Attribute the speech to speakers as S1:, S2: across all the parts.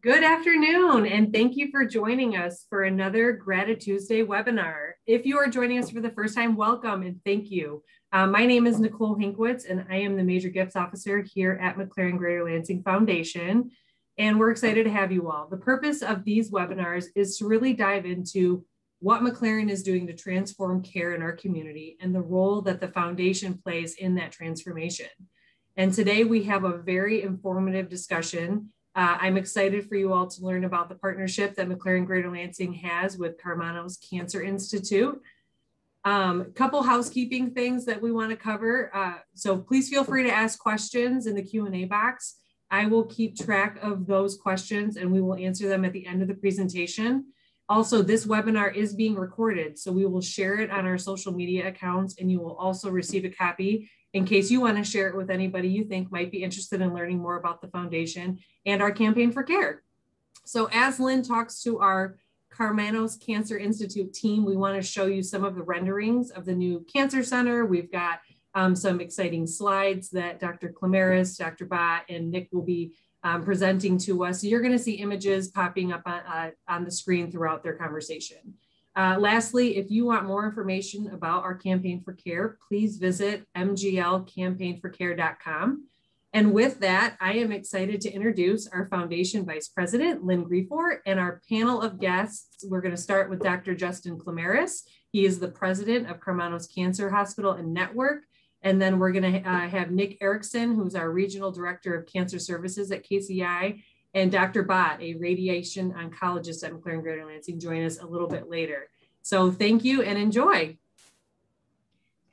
S1: Good afternoon, and thank you for joining us for another Gratituesday webinar. If you are joining us for the first time, welcome and thank you. My name is Nicole Hinkwitz, and I am the Major Gifts Officer here at McLaren Greater Lansing Foundation, and we're excited to have you all. The purpose of these webinars is to really dive into what McLaren is doing to transform care in our community and the role that the foundation plays in that transformation. And today we have a very informative discussion. I'm excited for you all to learn about the partnership that McLaren Greater Lansing has with Karmanos Cancer Institute. Couple housekeeping things that we want to cover. So please feel free to ask questions in the Q&A box. I will keep track of those questions and we will answer them at the end of the presentation. Also, this webinar is being recorded, so we will share it on our social media accounts, and you will also receive a copy in case you want to share it with anybody you think might be interested in learning more about the foundation and our campaign for care. So as Lynn talks to our Karmanos Cancer Institute team, we want to show you some of the renderings of the new cancer center. We've got some exciting slides that Dr. Klamerus, Dr. Bhatt, and Nick will be presenting to us. So you're going to see images popping up on the screen throughout their conversation. Lastly, if you want more information about our campaign for care, please visit mglcampaignforcare.com. And with that, I am excited to introduce our Foundation Vice President, Lynn Griffor, and our panel of guests. We're going to start with Dr. Justin Klamerus. He is the president of Karmanos Cancer Hospital and Network. And then we're going to have Nick Erikson, who's our Regional Director of Cancer Services at KCI, and Dr. Bhatt, a radiation oncologist at McLaren Greater Lansing, join us a little bit later. So thank you and enjoy.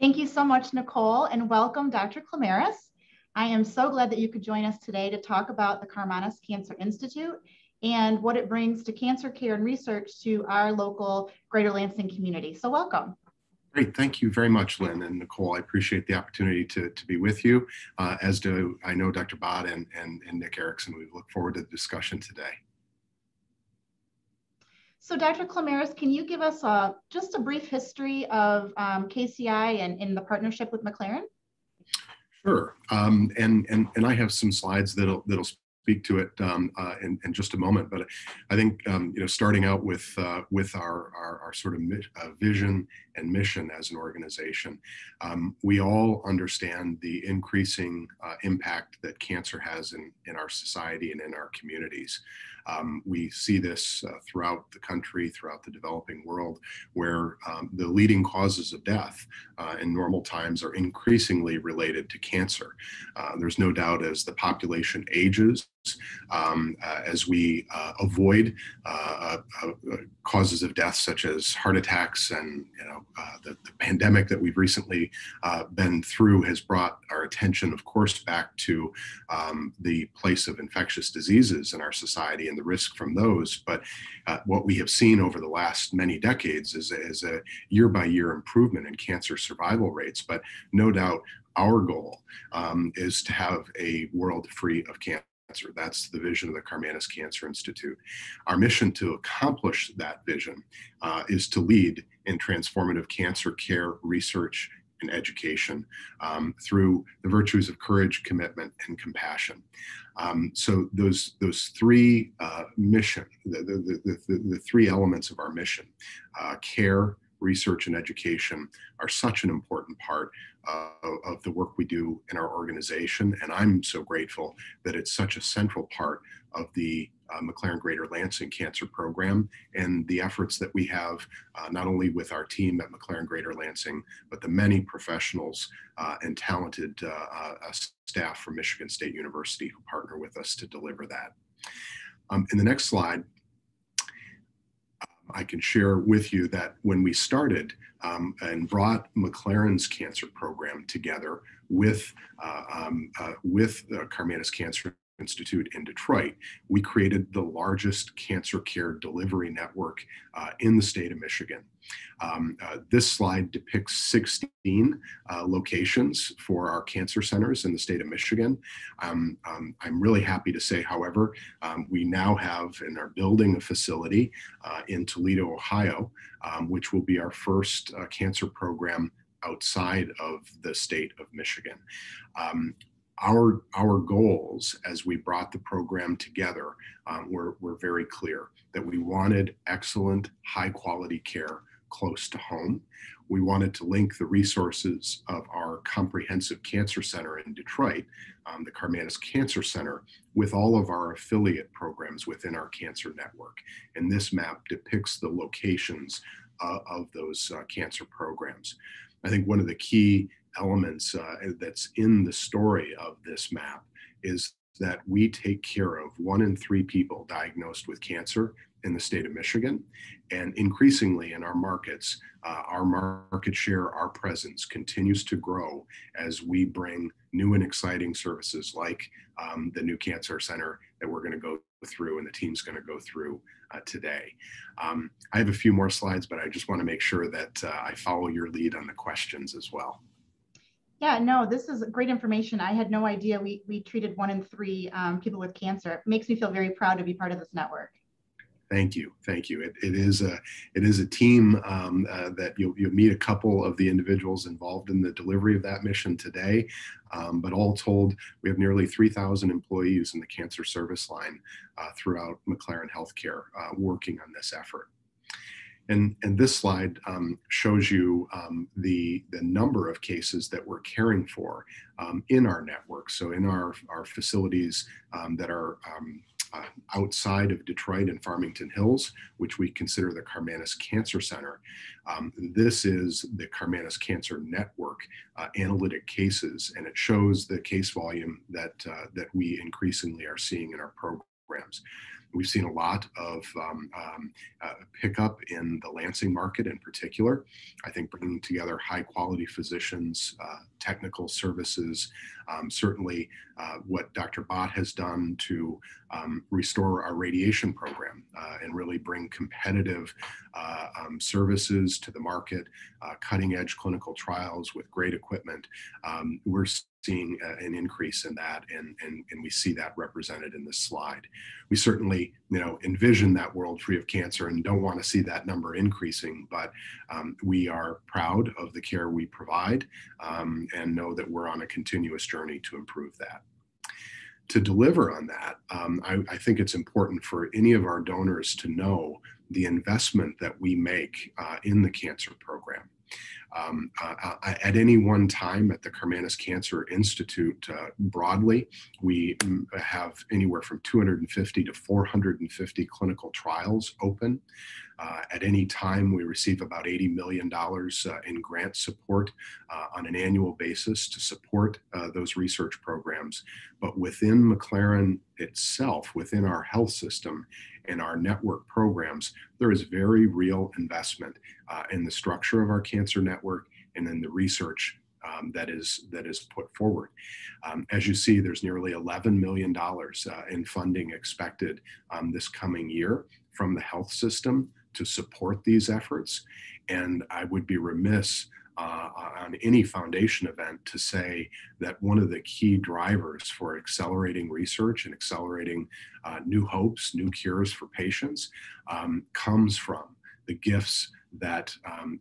S2: Thank you so much, Nicole, and welcome, Dr. Klamerus. I am so glad that you could join us today to talk about the Karmanos Cancer Institute and what it brings to cancer care and research to our local Greater Lansing community. So welcome.
S3: Great, thank you very much, Lynn and Nicole. I appreciate the opportunity to be with you, as do I know Dr. Bhatt and Nick Erikson. We look forward to the discussion today.
S2: So Dr. Klamerus, can you give us just a brief history of KCI and the partnership with McLaren?
S3: Sure, and I have some slides that'll speak to it in just a moment. But I think starting out with our sort of vision and mission as an organization, we all understand the increasing impact that cancer has in our society and in our communities. We see this throughout the country, throughout the developing world, where the leading causes of death in normal times are increasingly related to cancer. There's no doubt as the population ages, as we avoid causes of death such as heart attacks, and the pandemic that we've recently been through has brought our attention, of course, back to the place of infectious diseases in our society and the risk from those. But what we have seen over the last many decades is a year-by-year improvement in cancer survival rates. But no doubt our goal is to have a world free of cancer. That's the vision of the Karmanos Cancer Institute. Our mission to accomplish that vision is to lead in transformative cancer care, research, and education through the virtues of courage, commitment, and compassion. So those three the three elements of our mission, care, research, and education, are such an important part of the work we do in our organization. And I'm so grateful that it's such a central part of the McLaren Greater Lansing Cancer Program and the efforts that we have not only with our team at McLaren Greater Lansing, but the many professionals and talented staff from Michigan State University who partner with us to deliver that. In the next slide, I can share with you that when we started and brought McLaren's cancer program together with the Karmanos Cancer Institute in Detroit, we created the largest cancer care delivery network in the state of Michigan. This slide depicts 16 locations for our cancer centers in the state of Michigan. I'm really happy to say, however, we now have and are building a facility in Toledo, Ohio, which will be our first cancer program outside of the state of Michigan. Our goals as we brought the program together were very clear, that we wanted excellent, high quality care close to home. We wanted to link the resources of our comprehensive cancer center in Detroit, the Karmanos Cancer Center, with all of our affiliate programs within our cancer network. And this map depicts the locations of those cancer programs. I think one of the key elements that's in the story of this map is that we take care of 1 in 3 people diagnosed with cancer in the state of Michigan. And increasingly in our markets, our market share, our presence continues to grow as we bring new and exciting services like the new cancer center that we're going to go through and the team's going to go through today. I have a few more slides, but I just want to make sure that I follow your lead on the questions as well.
S2: Yeah, no, this is great information. I had no idea we treated 1 in 3 people with cancer. It makes me feel very proud to be part of this network.
S3: Thank you, thank you. It is a team that you'll meet a couple of the individuals involved in the delivery of that mission today, but all told, we have nearly 3,000 employees in the cancer service line throughout McLaren Healthcare working on this effort. And this slide shows you the number of cases that we're caring for in our network. So in our facilities that are outside of Detroit and Farmington Hills, which we consider the Karmanos Cancer Center. This is the Karmanos Cancer Network analytic cases, and it shows the case volume that we increasingly are seeing in our programs. We've seen a lot of pickup in the Lansing market in particular. I think bringing together high quality physicians, technical services, certainly what Dr. Bhatt has done to restore our radiation program and really bring competitive services to the market, cutting edge clinical trials with great equipment. We're seeing an increase in that, and we see that represented in this slide. We certainly, envision that world free of cancer and don't want to see that number increasing, but we are proud of the care we provide and know that we're on a continuous journey to improve that. To deliver on that, I think it's important for any of our donors to know the investment that we make in the cancer program. At any one time at the Karmanos Cancer Institute broadly, we have anywhere from 250 to 450 clinical trials open. At any time, we receive about $80 million in grant support on an annual basis to support those research programs. But within McLaren itself, within our health system and our network programs, there is very real investment in the structure of our cancer network and in the research that is put forward. As you see, there's nearly $11 million in funding expected this coming year from the health system to support these efforts. And I would be remiss on any foundation event to say that one of the key drivers for accelerating research and accelerating new hopes, new cures for patients comes from the gifts that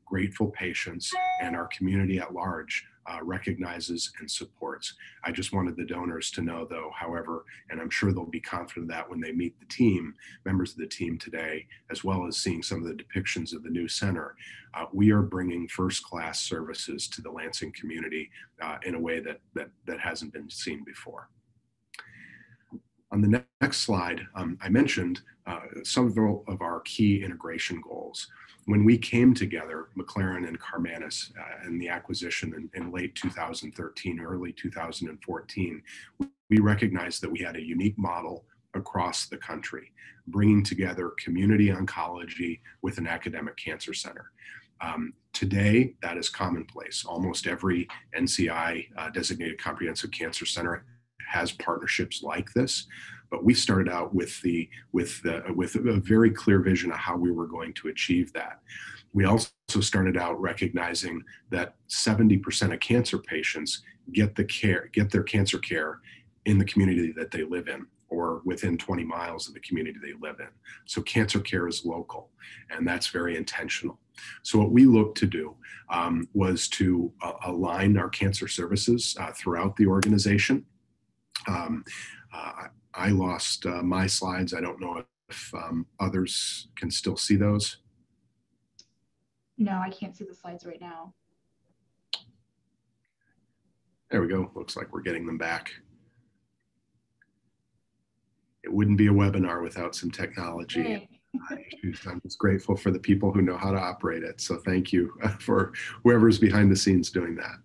S3: grateful patients and our community at large recognizes and supports. I just wanted the donors to know, though, however, and I'm sure they'll be confident that when they meet the team, members of the team today, as well as seeing some of the depictions of the new center, we are bringing first-class services to the Lansing community in a way that hasn't been seen before. On the next slide, I mentioned some of our key integration goals. When we came together, McLaren and Karmanos, in the acquisition in late 2013, early 2014, we recognized that we had a unique model across the country, bringing together community oncology with an academic cancer center. Today, that is commonplace. Almost every NCI designated comprehensive cancer center has partnerships like this, but we started out with a very clear vision of how we were going to achieve that. We also started out recognizing that 70% of cancer patients get their cancer care in the community that they live in, or within 20 miles of the community they live in. So cancer care is local, and that's very intentional. So what we looked to do was to align our cancer services throughout the organization. I lost my slides. I don't know if others can still see those.
S2: No, I can't see the slides right now.
S3: There we go. Looks like we're getting them back. It wouldn't be a webinar without some technology issues. I'm just grateful for the people who know how to operate it. So thank you for whoever's behind the scenes doing that.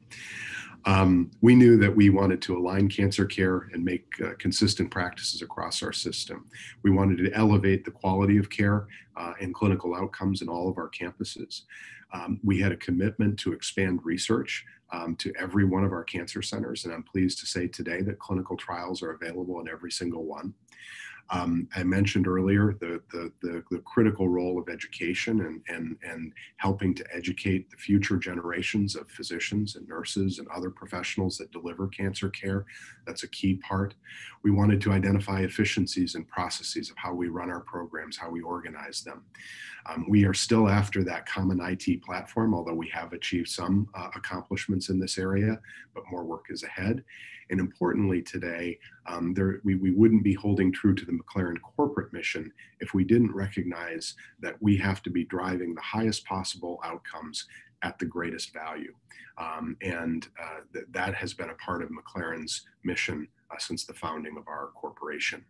S3: We knew that we wanted to align cancer care and make consistent practices across our system. We wanted to elevate the quality of care and clinical outcomes in all of our campuses. We had a commitment to expand research to every one of our cancer centers, and I'm pleased to say today that clinical trials are available in every single one. I mentioned earlier the critical role of education and helping to educate the future generations of physicians and nurses and other professionals that deliver cancer care. That's a key part. We wanted to identify efficiencies and processes of how we run our programs, how we organize them. We are still after that common IT platform, although we have achieved some accomplishments in this area, but more work is ahead. And importantly today, we wouldn't be holding true to the McLaren corporate mission if we didn't recognize that we have to be driving the highest possible outcomes at the greatest value. That has been a part of McLaren's mission since the founding of our corporation.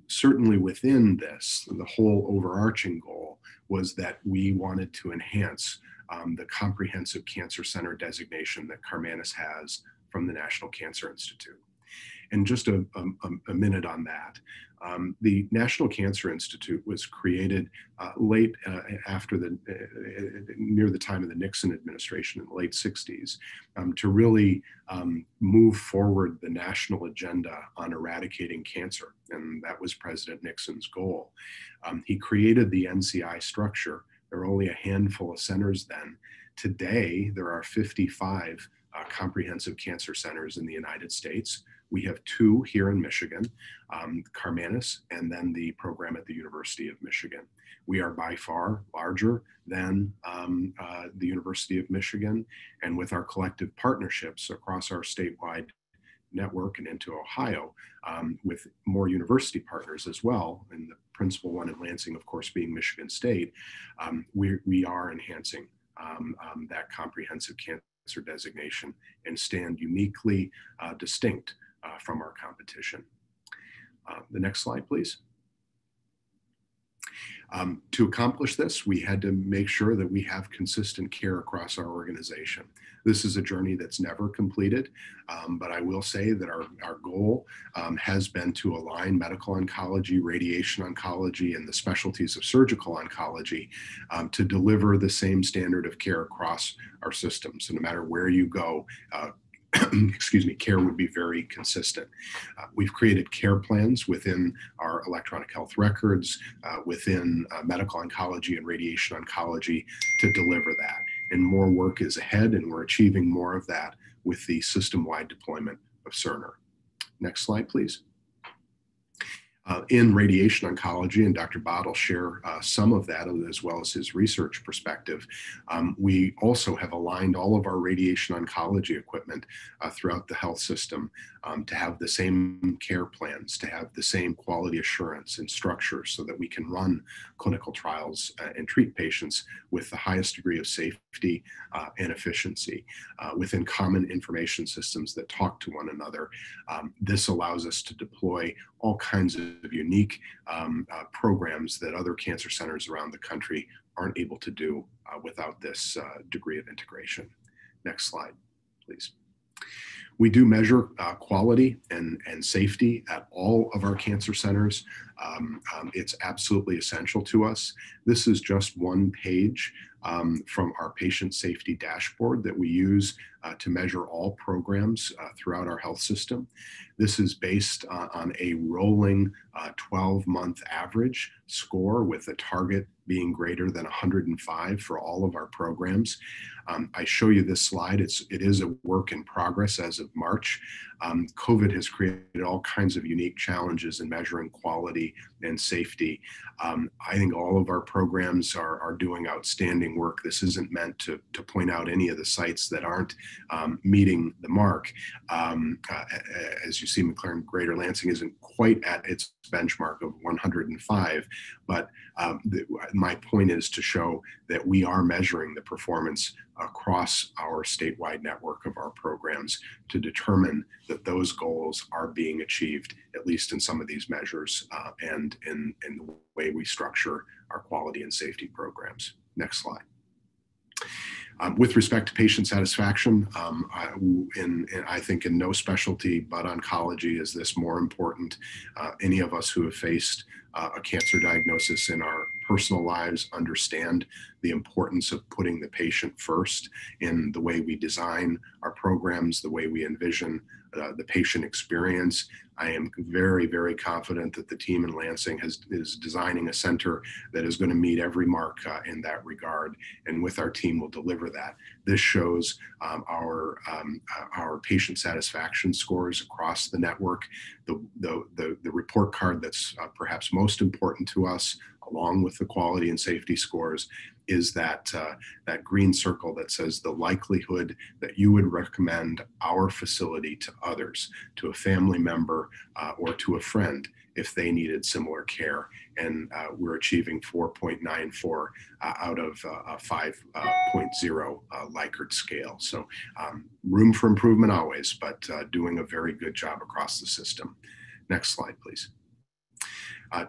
S3: Certainly within this, the whole overarching goal was that we wanted to enhance the comprehensive cancer center designation that Karmanos has from the National Cancer Institute. And just a minute on that. The National Cancer Institute was created late after near the time of the Nixon administration in the late 60s to really move forward the national agenda on eradicating cancer. And that was President Nixon's goal. He created the NCI structure. There were only a handful of centers then. Today, there are 55 comprehensive cancer centers in the United States. We have 2 here in Michigan, Karmanos, and then the program at the University of Michigan. We are by far larger than the University of Michigan, and with our collective partnerships across our statewide network and into Ohio, with more university partners as well, and the principal one in Lansing, of course, being Michigan State, we are enhancing that comprehensive cancer designation and stand uniquely distinct from our competition. The next slide, please. To accomplish this, we had to make sure that we have consistent care across our organization. This is a journey that's never completed, but I will say that our goal has been to align medical oncology, radiation oncology, and the specialties of surgical oncology to deliver the same standard of care across our system. So no matter where you go, excuse me, care would be very consistent. We've created care plans within our electronic health records, within medical oncology and radiation oncology to deliver that. And more work is ahead, and we're achieving more of that with the system-wide deployment of Cerner. Next slide, please. In radiation oncology, and Dr. Bhatt will share some of that as well as his research perspective, we also have aligned all of our radiation oncology equipment throughout the health system to have the same care plans, to have the same quality assurance and structure so that we can run clinical trials and treat patients with the highest degree of safety and efficiency within common information systems that talk to one another. This allows us to deploy all kinds of unique programs that other cancer centers around the country aren't able to do without this degree of integration. Next slide, please. We do measure quality and safety at all of our cancer centers. It's absolutely essential to us. This is just one page from our patient safety dashboard that we use to measure all programs throughout our health system. This is based on a rolling 12-month average score with a target being greater than 105 for all of our programs. I show you this slide. It is a work in progress as of March. COVID has created all kinds of unique challenges in measuring quality and safety. I think all of our programs are doing outstanding work. This isn't meant to point out any of the sites that aren't meeting the mark. As you see, McLaren Greater Lansing isn't quite at its benchmark of 105, but my point is to show that we are measuring the performance across our statewide network of our programs to determine that those goals are being achieved, at least in some of these measures, and in the way we structure our quality and safety programs. Next slide. With respect to patient satisfaction, I think in no specialty but oncology is this more important. Any of us who have faced a cancer diagnosis in our personal lives understand the importance of putting the patient first in the way we design our programs, the way we envision the patient experience. I am very, very confident that the team in Lansing is designing a center that is going to meet every mark in that regard, and with our team will deliver that. This shows our patient satisfaction scores across the network. The report card that's perhaps most important to us, along with the quality and safety scores, is that green circle that says the likelihood that you would recommend our facility to others, to a family member or to a friend if they needed similar care. And we're achieving 4.94 out of a 5.0 Likert scale. So room for improvement always, but doing a very good job across the system. Next slide, please.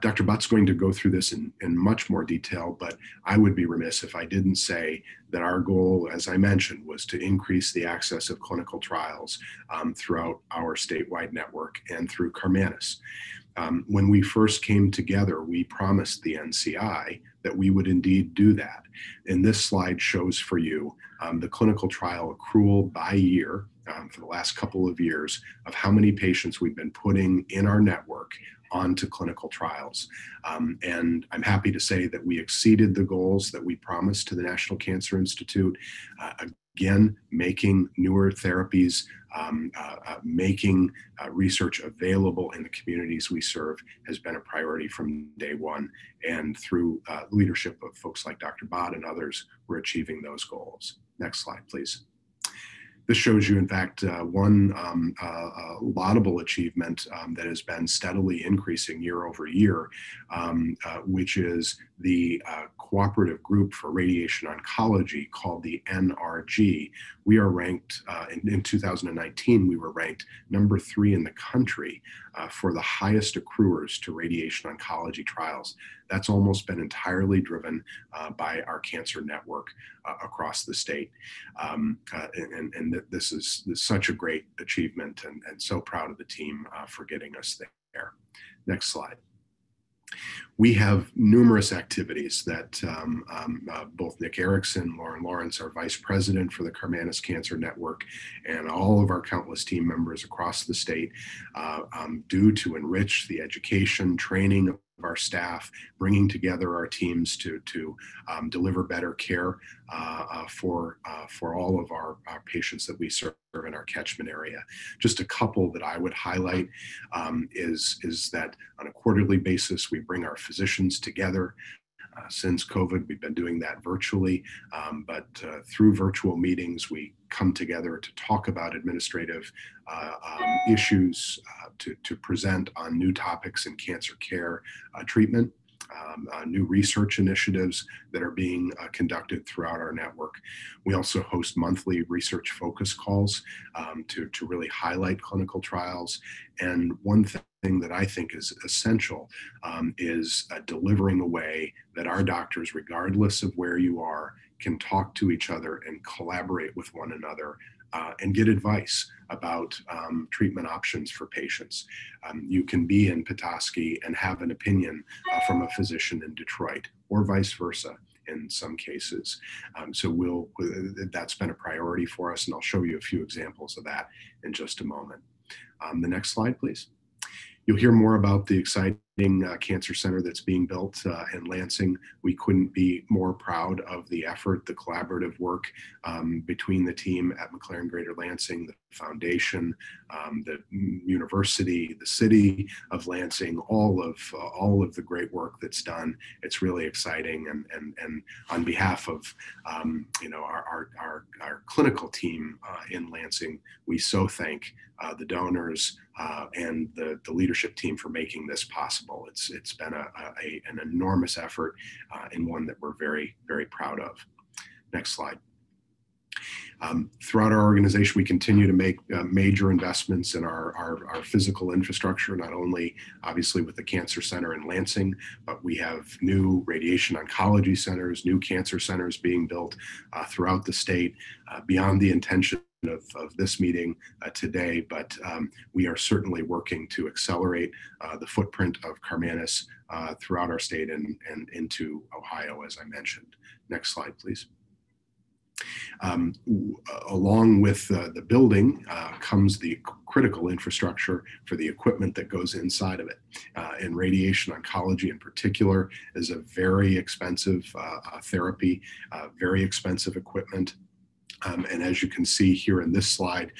S3: Dr. Bhatt's going to go through this in much more detail, but I would be remiss if I didn't say that our goal, as I mentioned, was to increase the access of clinical trials throughout our statewide network and through Karmanos. When we first came together, we promised the NCI that we would indeed do that. And this slide shows for you the clinical trial accrual by year for the last couple of years of how many patients we've been putting in our network onto clinical trials. And I'm happy to say that we exceeded the goals that we promised to the National Cancer Institute. Again, making newer therapies, making research available in the communities we serve has been a priority from day one. And through leadership of folks like Dr. Bhatt and others, we're achieving those goals. Next slide, please. This shows you, in fact, one laudable achievement that has been steadily increasing year over year, which is the cooperative group for radiation oncology called the NRG. We are ranked, in 2019, we were ranked number 3 in the country for the highest accruers to radiation oncology trials. That's almost been entirely driven by our cancer network across the state. And this is such a great achievement, and so proud of the team for getting us there. Next slide. We have numerous activities that both Nick Erikson, Lauren Lawrence, our Vice President for the Karmanos Cancer Network, and all of our countless team members across the state do to enrich the education, training of our staff, bringing together our teams to deliver better care for all of our patients that we serve in our catchment area. Just a couple that I would highlight is that on a quarterly basis, we bring our physicians together. Since COVID, we've been doing that virtually, but through virtual meetings, we come together to talk about administrative issues, to present on new topics in cancer care treatment, new research initiatives that are being conducted throughout our network. We also host monthly research focus calls to really highlight clinical trials. And one thing that I think is essential is delivering a way that our doctors, regardless of where you are, can talk to each other and collaborate with one another and get advice about treatment options for patients. You can be in Petoskey and have an opinion from a physician in Detroit, or vice versa in some cases. So that's been a priority for us, and I'll show you a few examples of that in just a moment. The next slide, please. You'll hear more about the exciting cancer center that's being built in Lansing. We couldn't be more proud of the effort, the collaborative work between the team at McLaren Greater Lansing, the foundation, the university, the city of Lansing, all of the great work that's done. It's really exciting, and on behalf of our clinical team in Lansing, we so thank the donors and the leadership team for making this possible. It's been an enormous effort and one that we're very, very proud of. Next slide. Throughout our organization, we continue to make major investments in our physical infrastructure, not only obviously with the Cancer Center in Lansing, but we have new radiation oncology centers, new cancer centers being built throughout the state, beyond the intention of this meeting today, but we are certainly working to accelerate the footprint of Karmanos throughout our state and into Ohio, as I mentioned. Next slide, please. Along with the building comes the critical infrastructure for the equipment that goes inside of it. And radiation oncology in particular is a very expensive therapy, very expensive equipment. And as you can see here in this slide,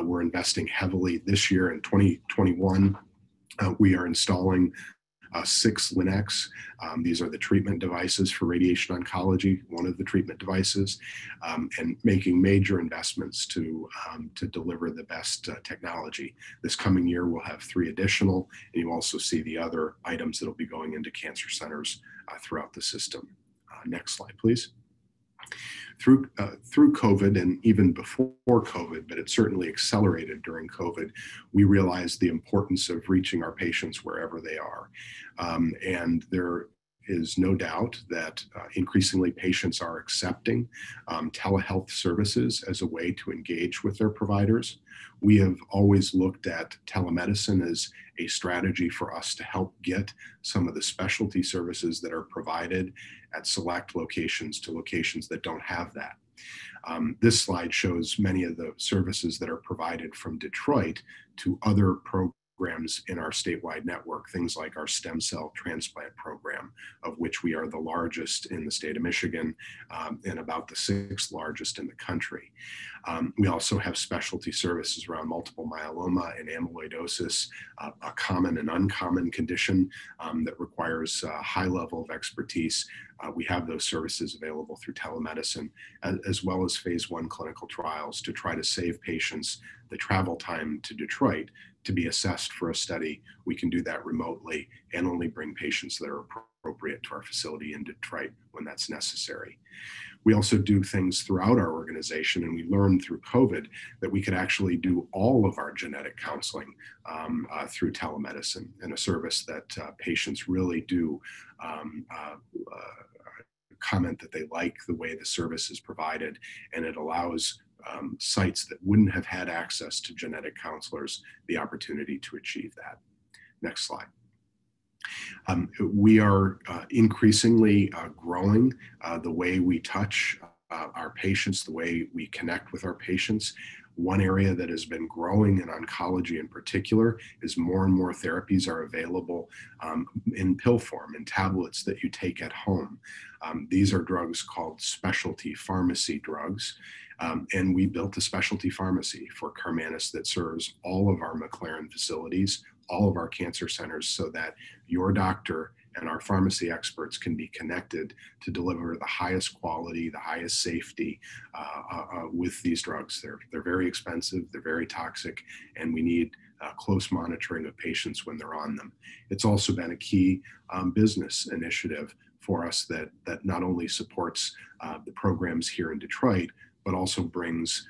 S3: we're investing heavily this year in 2021. We are installing 6 Linacs. These are the treatment devices for radiation oncology, one of the treatment devices, and making major investments to deliver the best technology. This coming year, we'll have 3 additional, and you also see the other items that will be going into cancer centers throughout the system. Next slide, please. Through COVID and even before COVID, but it certainly accelerated during COVID, we realized the importance of reaching our patients wherever they are. And there is no doubt that increasingly patients are accepting telehealth services as a way to engage with their providers. We have always looked at telemedicine as a strategy for us to help get some of the specialty services that are provided at select locations to locations that don't have that. This slide shows many of the services that are provided from Detroit to other programs in our statewide network, things like our stem cell transplant program, of which we are the largest in the state of Michigan and about the 6th largest in the country. We also have specialty services around multiple myeloma and amyloidosis, a common and uncommon condition that requires a high level of expertise. We have those services available through telemedicine, as well as phase 1 clinical trials to try to save patients the travel time to Detroit to be assessed for a study. We can do that remotely and only bring patients that are appropriate to our facility in Detroit when that's necessary. We also do things throughout our organization, and we learned through COVID that we could actually do all of our genetic counseling through telemedicine, and a service that patients really do comment that they like the way the service is provided, and it allows sites that wouldn't have had access to genetic counselors the opportunity to achieve that. Next slide. We are increasingly growing the way we touch our patients, the way we connect with our patients. One area that has been growing in oncology in particular is more and more therapies are available in pill form, in tablets that you take at home. These are drugs called specialty pharmacy drugs. And we built a specialty pharmacy for Karmanos that serves all of our McLaren facilities, all of our cancer centers, so that your doctor and our pharmacy experts can be connected to deliver the highest quality, the highest safety with these drugs. They're very expensive, they're very toxic, and we need close monitoring of patients when they're on them. It's also been a key business initiative for us that not only supports the programs here in Detroit, but also brings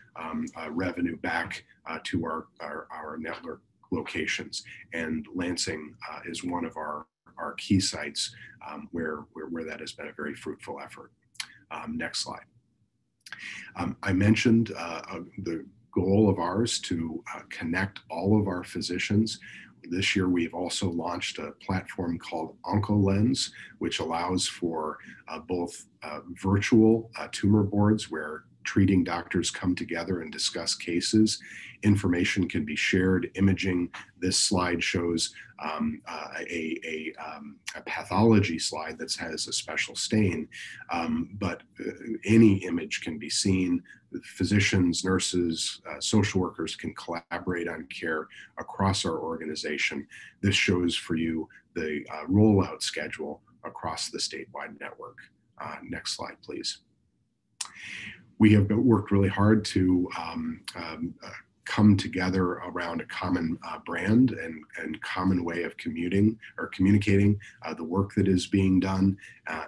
S3: revenue back to our network locations. And Lansing is one of our key sites where that has been a very fruitful effort. Next slide. I mentioned the goal of ours to connect all of our physicians. This year, we've also launched a platform called Onocologist, which allows for both virtual tumor boards where treating doctors come together and discuss cases. Information can be shared, imaging. This slide shows a pathology slide that has a special stain, but any image can be seen. Physicians, nurses, social workers can collaborate on care across our organization. This shows for you the rollout schedule across the statewide network. Next slide, please. We have worked really hard to come together around a common brand and common way of communicating the work that is being done.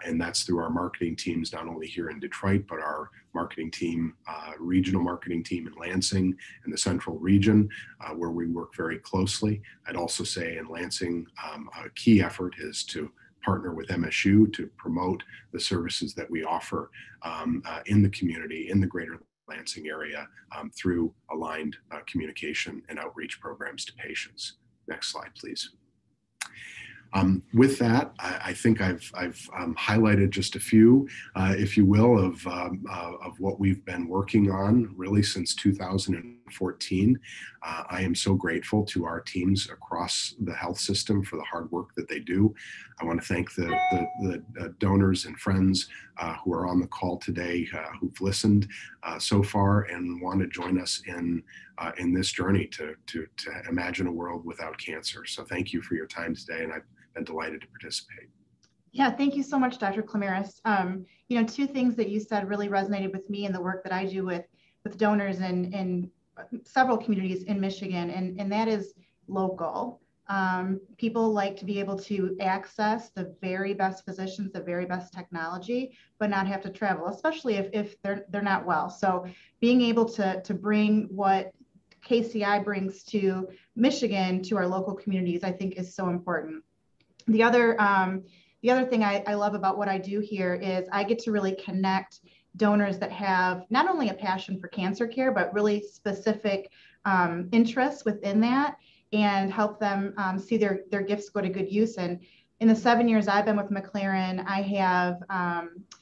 S3: And that's through our marketing teams, not only here in Detroit, but our marketing team, regional marketing team in Lansing and the central region, where we work very closely. I'd also say in Lansing, a key effort is to partner with MSU to promote the services that we offer in the community, in the Greater Lansing area, through aligned communication and outreach programs to patients. Next slide, please. With that, I think I've highlighted just a few, if you will, of what we've been working on really since 2014. I am so grateful to our teams across the health system for the hard work that they do. I want to thank the donors and friends who are on the call today, who've listened so far and want to join us in this journey to imagine a world without cancer. So thank you for your time today, and I've been delighted to participate.
S2: Yeah, thank you so much, Dr. Klamerus. You know, two things that you said really resonated with me in the work that I do with donors in several communities in Michigan, and that is local. People like to be able to access the very best physicians, the very best technology, but not have to travel, especially if they're not well. So being able to bring what KCI brings to Michigan to our local communities, I think is so important. The other thing I love about what I do here is I get to really connect donors that have not only a passion for cancer care, but really specific interests within that, and help them see their gifts go to good use. And in the 7 years I've been with McLaren,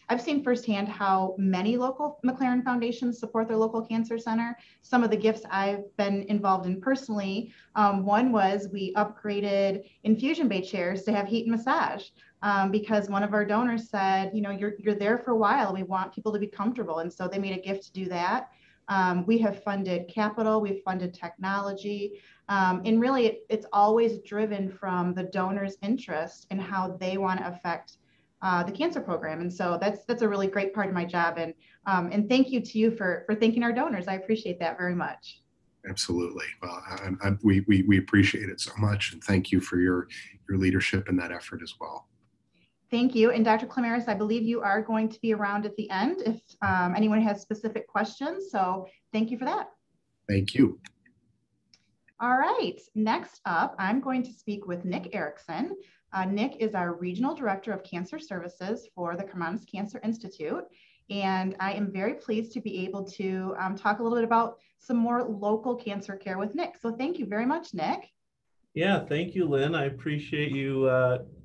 S2: I've seen firsthand how many local McLaren foundations support their local cancer center. Some of the gifts I've been involved in personally, one was we upgraded infusion bay chairs to have heat and massage, because one of our donors said, you know, you're there for a while, we want people to be comfortable. And so they made a gift to do that. We have funded capital, we've funded technology, and really it's always driven from the donor's interest in how they want to affect the cancer program. And so that's a really great part of my job. And thank you to you for thanking our donors. I appreciate that very much.
S3: Absolutely. Well, we appreciate it so much, and thank you for your leadership in that effort as well.
S2: Thank you. And Dr. Klamerus, I believe you are going to be around at the end if anyone has specific questions. So thank you for that.
S3: Thank you.
S2: All right. Next up, I'm going to speak with Nick Erikson. Nick is our Regional Director of Cancer Services for the Karmanos Cancer Institute. And I am very pleased to be able to talk a little bit about some more local cancer care with Nick. So thank you very much, Nick.
S4: Yeah, thank you, Lynn. I appreciate you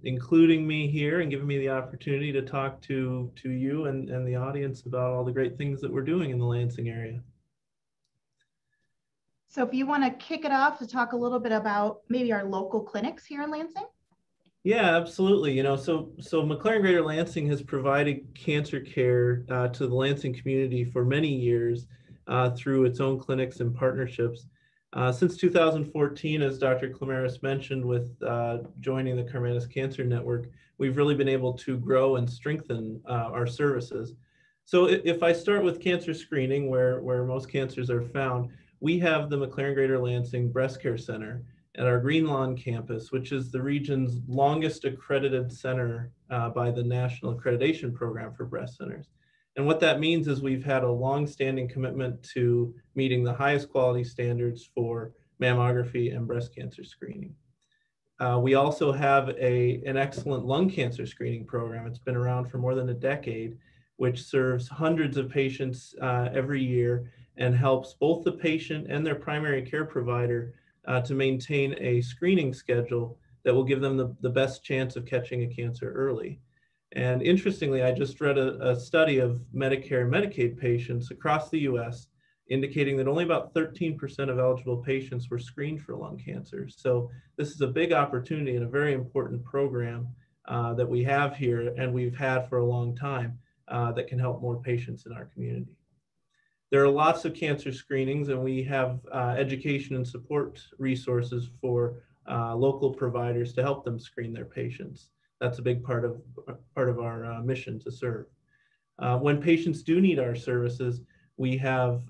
S4: including me here and giving me the opportunity to talk to you and the audience about all the great things that we're doing in the Lansing area.
S2: So if you want to kick it off to talk a little bit about maybe our local clinics here in Lansing.
S4: Yeah, absolutely. You know, so McLaren Greater Lansing has provided cancer care to the Lansing community for many years through its own clinics and partnerships. Since 2014, as Dr. Klamerus mentioned, with joining the Karmanos Cancer Network, we've really been able to grow and strengthen our services. So if I start with cancer screening, where most cancers are found, we have the McLaren Greater Lansing Breast Care Center at our Green Lawn campus, which is the region's longest accredited center by the National Accreditation Program for Breast Centers. And what that means is we've had a long-standing commitment to meeting the highest quality standards for mammography and breast cancer screening. We also have an excellent lung cancer screening program. It's been around for more than a decade, which serves hundreds of patients every year and helps both the patient and their primary care provider to maintain a screening schedule that will give them the best chance of catching a cancer early. And interestingly, I just read a study of Medicare and Medicaid patients across the US indicating that only about 13% of eligible patients were screened for lung cancer. So this is a big opportunity and a very important program that we have here and we've had for a long time that can help more patients in our community. There are lots of cancer screenings, and we have education and support resources for local providers to help them screen their patients. That's a big part of our mission to serve. When patients do need our services, we have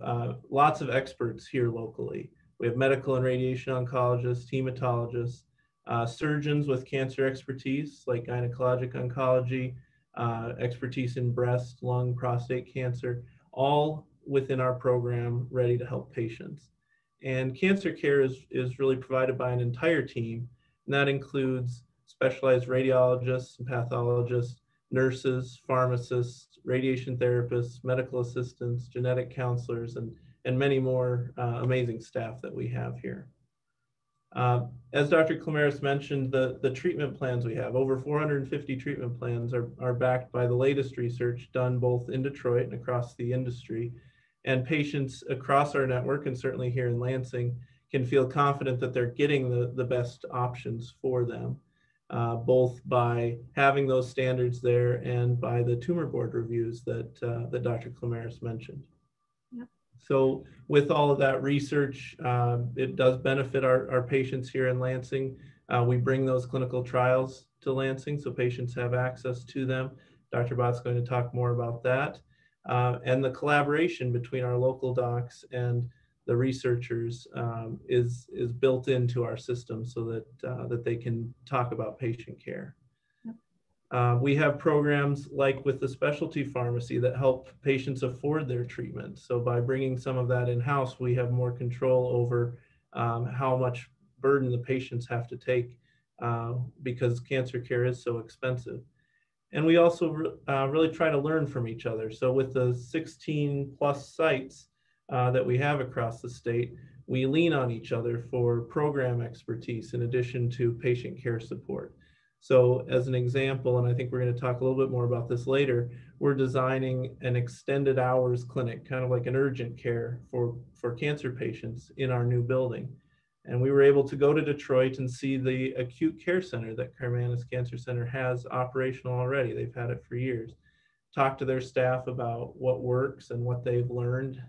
S4: lots of experts here locally. We have medical and radiation oncologists, hematologists, surgeons with cancer expertise like gynecologic oncology, expertise in breast, lung, prostate cancer, all within our program ready to help patients. And cancer care is really provided by an entire team, and that includes specialized radiologists and pathologists, nurses, pharmacists, radiation therapists, medical assistants, genetic counselors, and many more amazing staff that we have here. As Dr. Klamerus mentioned, the treatment plans we have, over 450 treatment plans are backed by the latest research done both in Detroit and across the industry. And patients across our network, and certainly here in Lansing, can feel confident that they're getting the best options for them, both by having those standards there and by the tumor board reviews that Dr. Klamerus mentioned. Yep. So with all of that research, it does benefit our patients here in Lansing. We bring those clinical trials to Lansing so patients have access to them. Dr. Bhatt's going to talk more about that. And the collaboration between our local docs and the researchers is built into our system so that they can talk about patient care. Yep. We have programs like with the specialty pharmacy that help patients afford their treatment. So by bringing some of that in-house, we have more control over how much burden the patients have to take because cancer care is so expensive. And we also really try to learn from each other. So with the 16 plus sites that we have across the state, we lean on each other for program expertise in addition to patient care support. So as an example, and I think we're going to talk a little bit more about this later, we're designing an extended hours clinic, kind of like an urgent care for cancer patients in our new building. And we were able to go to Detroit and see the acute care center that Karmanos Cancer Center has operational already. They've had it for years. Talk to their staff about what works and what they've learned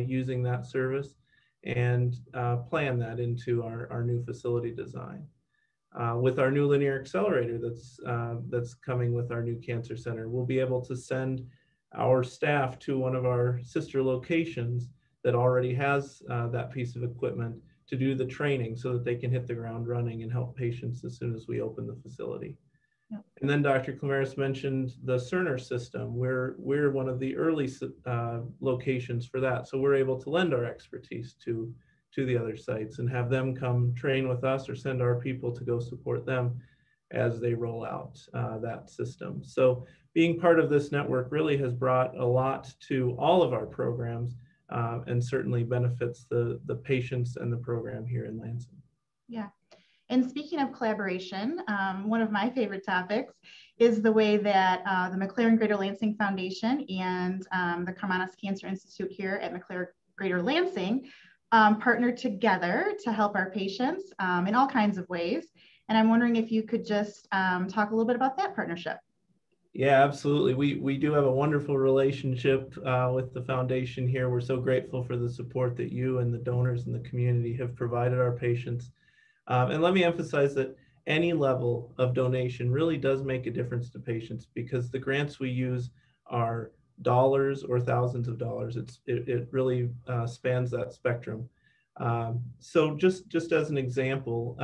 S4: using that service, and plan that into our new facility design. With our new linear accelerator that's coming with our new cancer center, we'll be able to send our staff to one of our sister locations that already has that piece of equipment to do the training so that they can hit the ground running and help patients as soon as we open the facility. Yep. And then Dr. Klamerus mentioned the Cerner system. We're one of the early locations for that. So we're able to lend our expertise to the other sites and have them come train with us or send our people to go support them as they roll out that system. So being part of this network really has brought a lot to all of our programs. And certainly benefits the patients and the program here in Lansing. Yeah.
S2: And speaking of collaboration, one of my favorite topics is the way that the McLaren Greater Lansing Foundation and the Karmanos Cancer Institute here at McLaren Greater Lansing partner together to help our patients in all kinds of ways. And I'm wondering if you could just talk a little bit about that partnership.
S4: Yeah, absolutely. We do have a wonderful relationship with the foundation here. We're so grateful for the support that you and the donors in the community have provided our patients. And let me emphasize that any level of donation really does make a difference to patients because the grants we use are dollars or thousands of dollars. It really spans that spectrum. So just as an example,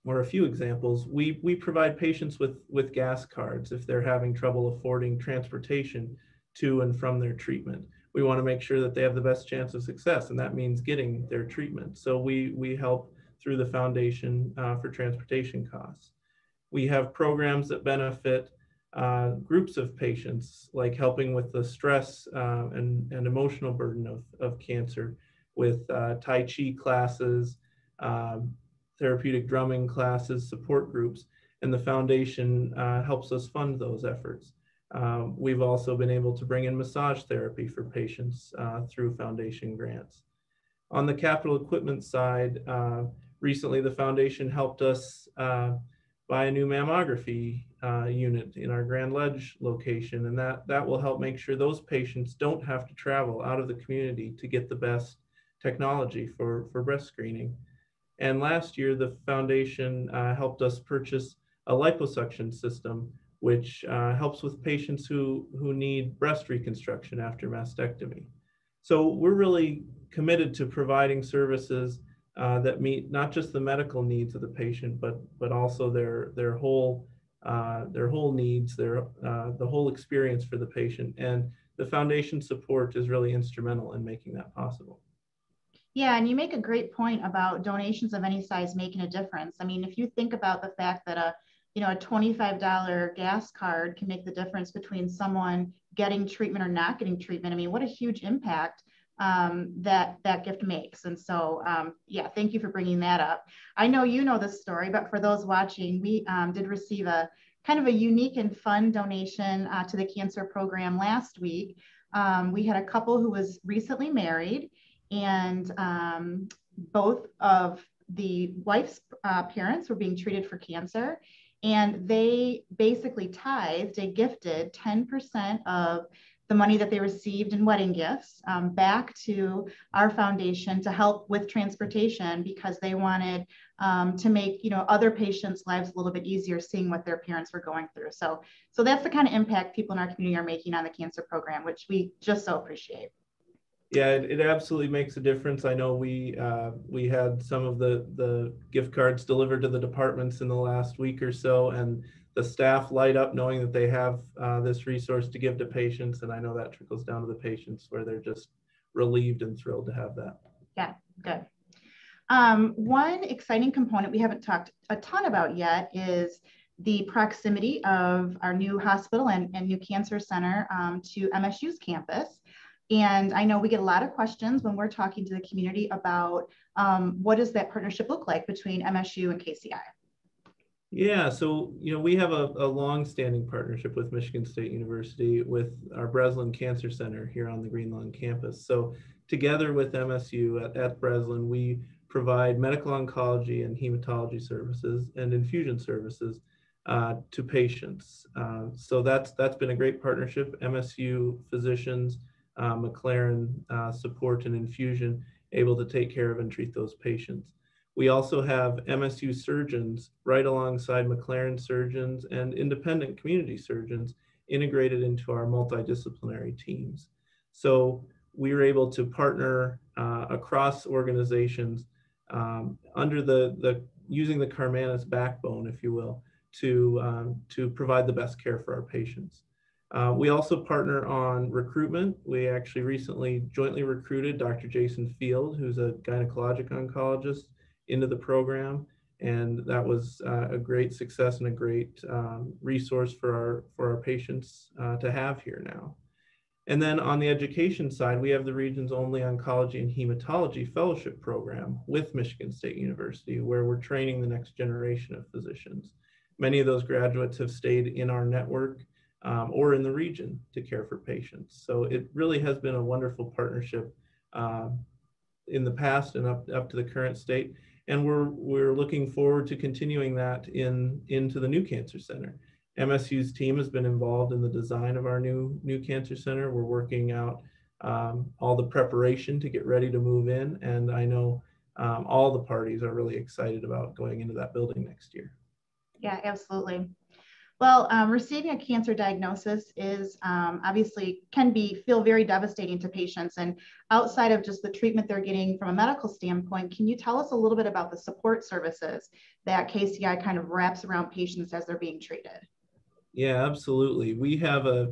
S4: or a few examples, we provide patients with gas cards if they're having trouble affording transportation to and from their treatment. We want to make sure that they have the best chance of success, and that means getting their treatment. So we help through the foundation for transportation costs. We have programs that benefit groups of patients, like helping with the stress and emotional burden of cancer with Tai Chi classes, therapeutic drumming classes, support groups. and the foundation helps us fund those efforts. We've also been able to bring in massage therapy for patients through foundation grants. On the capital equipment side, recently the foundation helped us buy a new mammography unit in our Grand Ledge location, and that will help make sure those patients don't have to travel out of the community to get the best technology for breast screening. And last year, the foundation helped us purchase a liposuction system, which helps with patients who need breast reconstruction after mastectomy. So we're really committed to providing services that meet not just the medical needs of the patient, but also their whole needs, the whole experience for the patient. And the foundation support is really instrumental in making that possible.
S2: Yeah, and you make a great point about donations of any size making a difference. I mean, if you think about the fact that a $25 gas card can make the difference between someone getting treatment or not getting treatment, I mean, what a huge impact that gift makes. And so, yeah, thank you for bringing that up. I know you know this story, but for those watching, we did receive a kind of a unique and fun donation to the cancer program last week. We had a couple who was recently married, and both of the wife's parents were being treated for cancer, and they basically tithed, they gifted 10% of the money that they received in wedding gifts back to our foundation to help with transportation, because they wanted to make other patients' lives a little bit easier seeing what their parents were going through. So that's the kind of impact people in our community are making on the cancer program, which we just so appreciate.
S4: Yeah, it absolutely makes a difference. I know we had some of the gift cards delivered to the departments in the last week or so, and the staff light up knowing that they have this resource to give to patients, and I know that trickles down to the patients where they're just relieved and thrilled to have that.
S2: Yeah, good. One exciting component we haven't talked a ton about yet is the proximity of our new hospital and new cancer center to MSU's campus. And I know we get a lot of questions when we're talking to the community about what does that partnership look like between MSU and KCI?
S4: Yeah, so we have a long-standing partnership with Michigan State University with our Breslin Cancer Center here on the Green Lawn campus. So together with MSU at Breslin, we provide medical oncology and hematology services and infusion services to patients. So that's been a great partnership. MSU physicians, McLaren support and infusion, able to take care of and treat those patients. We also have MSU surgeons right alongside McLaren surgeons and independent community surgeons integrated into our multidisciplinary teams. So we were able to partner across organizations under using the Karmanos backbone, if you will, to provide the best care for our patients. We also partner on recruitment. We actually recently jointly recruited Dr. Jason Field, who's a gynecologic oncologist, into the program, and that was a great success and a great resource for our patients to have here now. And then on the education side, we have the region's only oncology and hematology fellowship program with Michigan State University, where we're training the next generation of physicians. Many of those graduates have stayed in our network or in the region to care for patients. So it really has been a wonderful partnership in the past and up to the current state. And we're looking forward to continuing that into the new cancer center. MSU's team has been involved in the design of our new cancer center. We're working out all the preparation to get ready to move in. And I know all the parties are really excited about going into that building next year.
S2: Yeah, absolutely. Well, receiving a cancer diagnosis is obviously can feel very devastating to patients. And outside of just the treatment they're getting from a medical standpoint, can you tell us a little bit about the support services that KCI kind of wraps around patients as they're being treated?
S4: Yeah, absolutely. We have a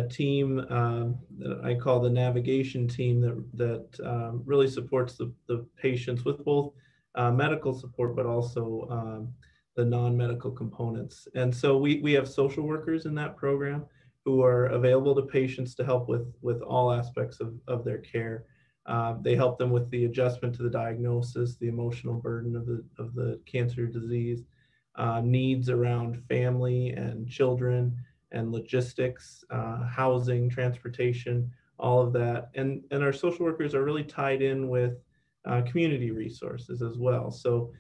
S4: team that I call the navigation team that really supports the patients with both medical support, but also the non-medical components. And so we have social workers in that program who are available to patients to help with all aspects of their care. They help them with the adjustment to the diagnosis, the emotional burden of the cancer disease. needs around family and children and logistics, housing, transportation, all of that. And our social workers are really tied in with community resources as well. So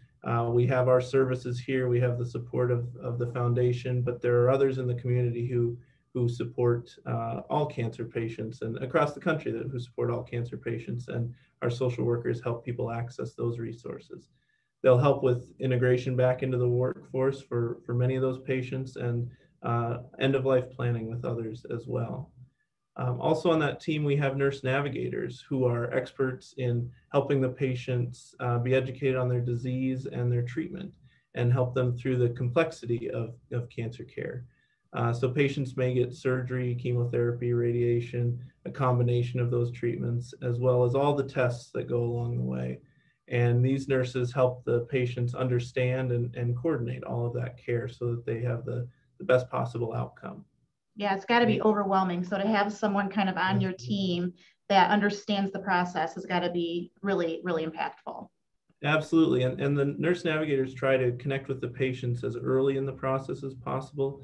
S4: we have our services here, we have the support of the foundation, but there are others in the community who support all cancer patients, and across the country who support all cancer patients, and our social workers help people access those resources. They'll help with integration back into the workforce for many of those patients, and end-of-life planning with others as well. Also on that team, we have nurse navigators who are experts in helping the patients be educated on their disease and their treatment, and help them through the complexity of cancer care. So patients may get surgery, chemotherapy, radiation, a combination of those treatments, as well as all the tests that go along the way. And these nurses help the patients understand and coordinate all of that care so that they have the best possible outcome.
S2: Yeah, it's got to be overwhelming. So to have someone kind of on your team that understands the process has got to be really, really impactful.
S4: Absolutely. And the nurse navigators try to connect with the patients as early in the process as possible.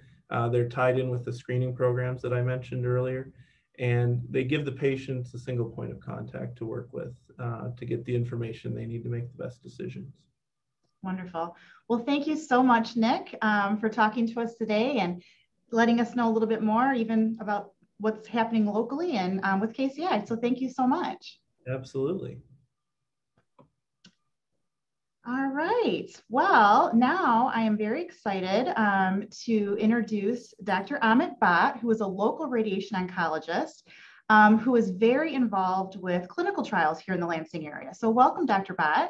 S4: They're tied in with the screening programs that I mentioned earlier, and they give the patients a single point of contact to work with to get the information they need to make the best decisions. Wonderful.
S2: Well, thank you so much, Nick, for talking to us today and letting us know a little bit more even about what's happening locally and with KCI. So thank you so much.
S4: Absolutely.
S2: All right. Well, now I am very excited to introduce Dr. Amit Bhatt, who is a local radiation oncologist who is very involved with clinical trials here in the Lansing area. So welcome, Dr. Bhatt.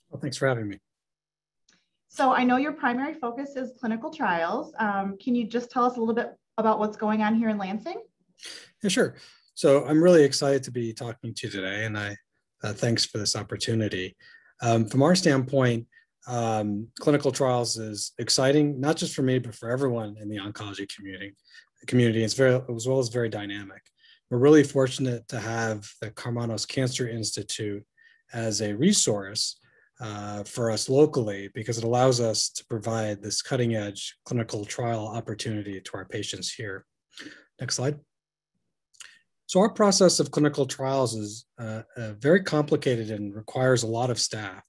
S5: Well, thanks for having me.
S2: So I know your primary focus is clinical trials. Can you just tell us a little bit about what's going on here in Lansing?
S5: Yeah, sure. So I'm really excited to be talking to you today, and I thanks for this opportunity. From our standpoint, clinical trials is exciting, not just for me, but for everyone in the oncology community. It's as well as very dynamic. We're really fortunate to have the Karmanos Cancer Institute as a resource for us locally, because it allows us to provide this cutting edge clinical trial opportunity to our patients here. Next slide. So our process of clinical trials is very complicated and requires a lot of staff.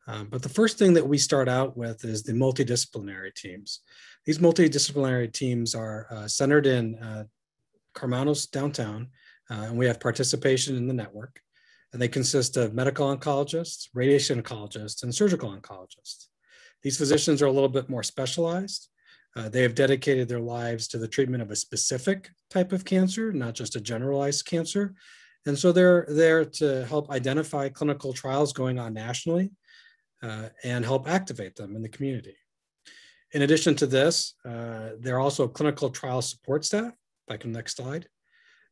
S5: But the first thing that we start out with is the multidisciplinary teams. These multidisciplinary teams are centered in Karmanos downtown, and we have participation in the network. And they consist of medical oncologists, radiation oncologists, and surgical oncologists. These physicians are a little bit more specialized. They have dedicated their lives to the treatment of a specific type of cancer, not just a generalized cancer. And so they're there to help identify clinical trials going on nationally and help activate them in the community. In addition to this, there are also clinical trial support staff. If I can next slide.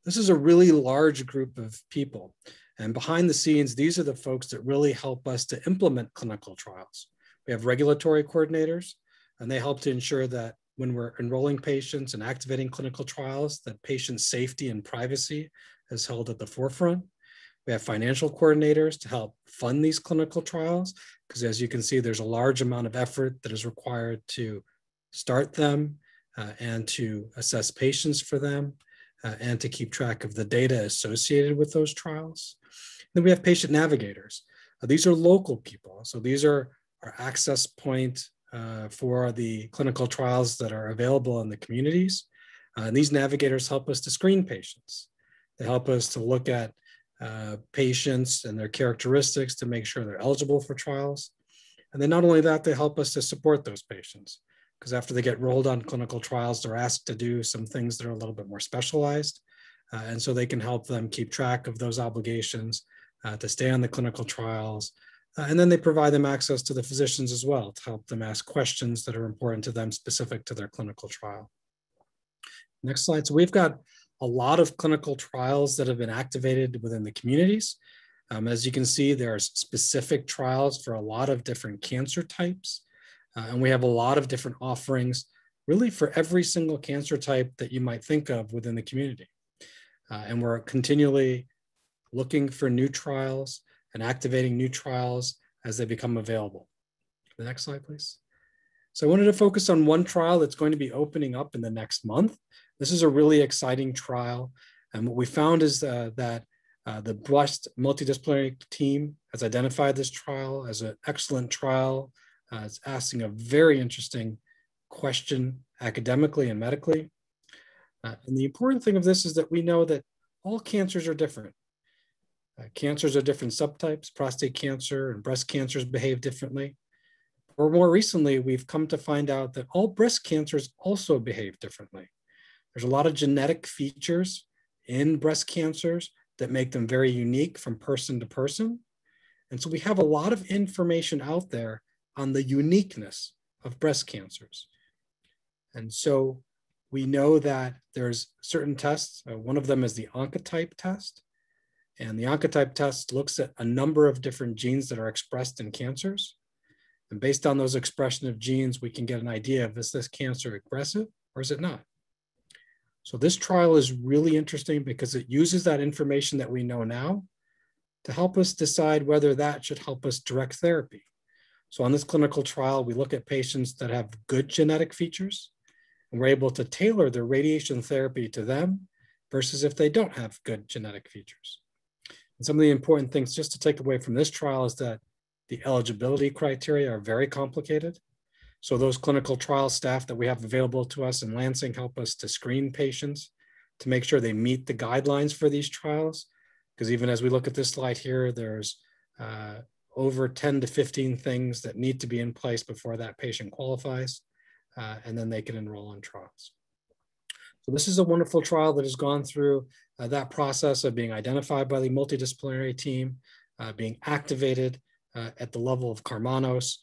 S5: This is a really large group of people. And behind the scenes, these are the folks that really help us to implement clinical trials. We have regulatory coordinators, and they help to ensure that when we're enrolling patients and activating clinical trials, that patient safety and privacy is held at the forefront. We have financial coordinators to help fund these clinical trials, because as you can see, there's a large amount of effort that is required to start them and to assess patients for them and to keep track of the data associated with those trials. Then we have patient navigators. These are local people. So these are our access point for the clinical trials that are available in the communities. And these navigators help us to screen patients. They help us to look at patients and their characteristics to make sure they're eligible for trials. And then not only that, they help us to support those patients, because after they get rolled on clinical trials, they're asked to do some things that are a little bit more specialized. And so they can help them keep track of those obligations to stay on the clinical trials. And then they provide them access to the physicians as well to help them ask questions that are important to them specific to their clinical trial. Next slide. So we've got a lot of clinical trials that have been activated within the communities. As you can see, there's specific trials for a lot of different cancer types. And we have a lot of different offerings really for every single cancer type that you might think of within the community. And we're continually looking for new trials and activating new trials as they become available. The next slide, please. So I wanted to focus on one trial that's going to be opening up in the next month. This is a really exciting trial. And what we found is that the breast multidisciplinary team has identified this trial as an excellent trial. It's asking a very interesting question academically and medically. And the important thing of this is that we know that all cancers are different. Cancers are different subtypes. Prostate cancer and breast cancers behave differently. Or more recently, we've come to find out that all breast cancers also behave differently. There's a lot of genetic features in breast cancers that make them very unique from person to person. And so we have a lot of information out there on the uniqueness of breast cancers. And so we know that there's certain tests. One of them is the Oncotype test. And the Oncotype test looks at a number of different genes that are expressed in cancers. And based on those expression of genes, we can get an idea of, is this cancer aggressive or is it not? So this trial is really interesting because it uses that information that we know now to help us decide whether that should help us direct therapy. So on this clinical trial, we look at patients that have good genetic features, and we're able to tailor the radiation therapy to them versus if they don't have good genetic features. And some of the important things just to take away from this trial is that the eligibility criteria are very complicated. So those clinical trial staff that we have available to us in Lansing help us to screen patients to make sure they meet the guidelines for these trials. Because even as we look at this slide here, there's over 10 to 15 things that need to be in place before that patient qualifies, and then they can enroll on trials. So this is a wonderful trial that has gone through that process of being identified by the multidisciplinary team, being activated at the level of Karmanos,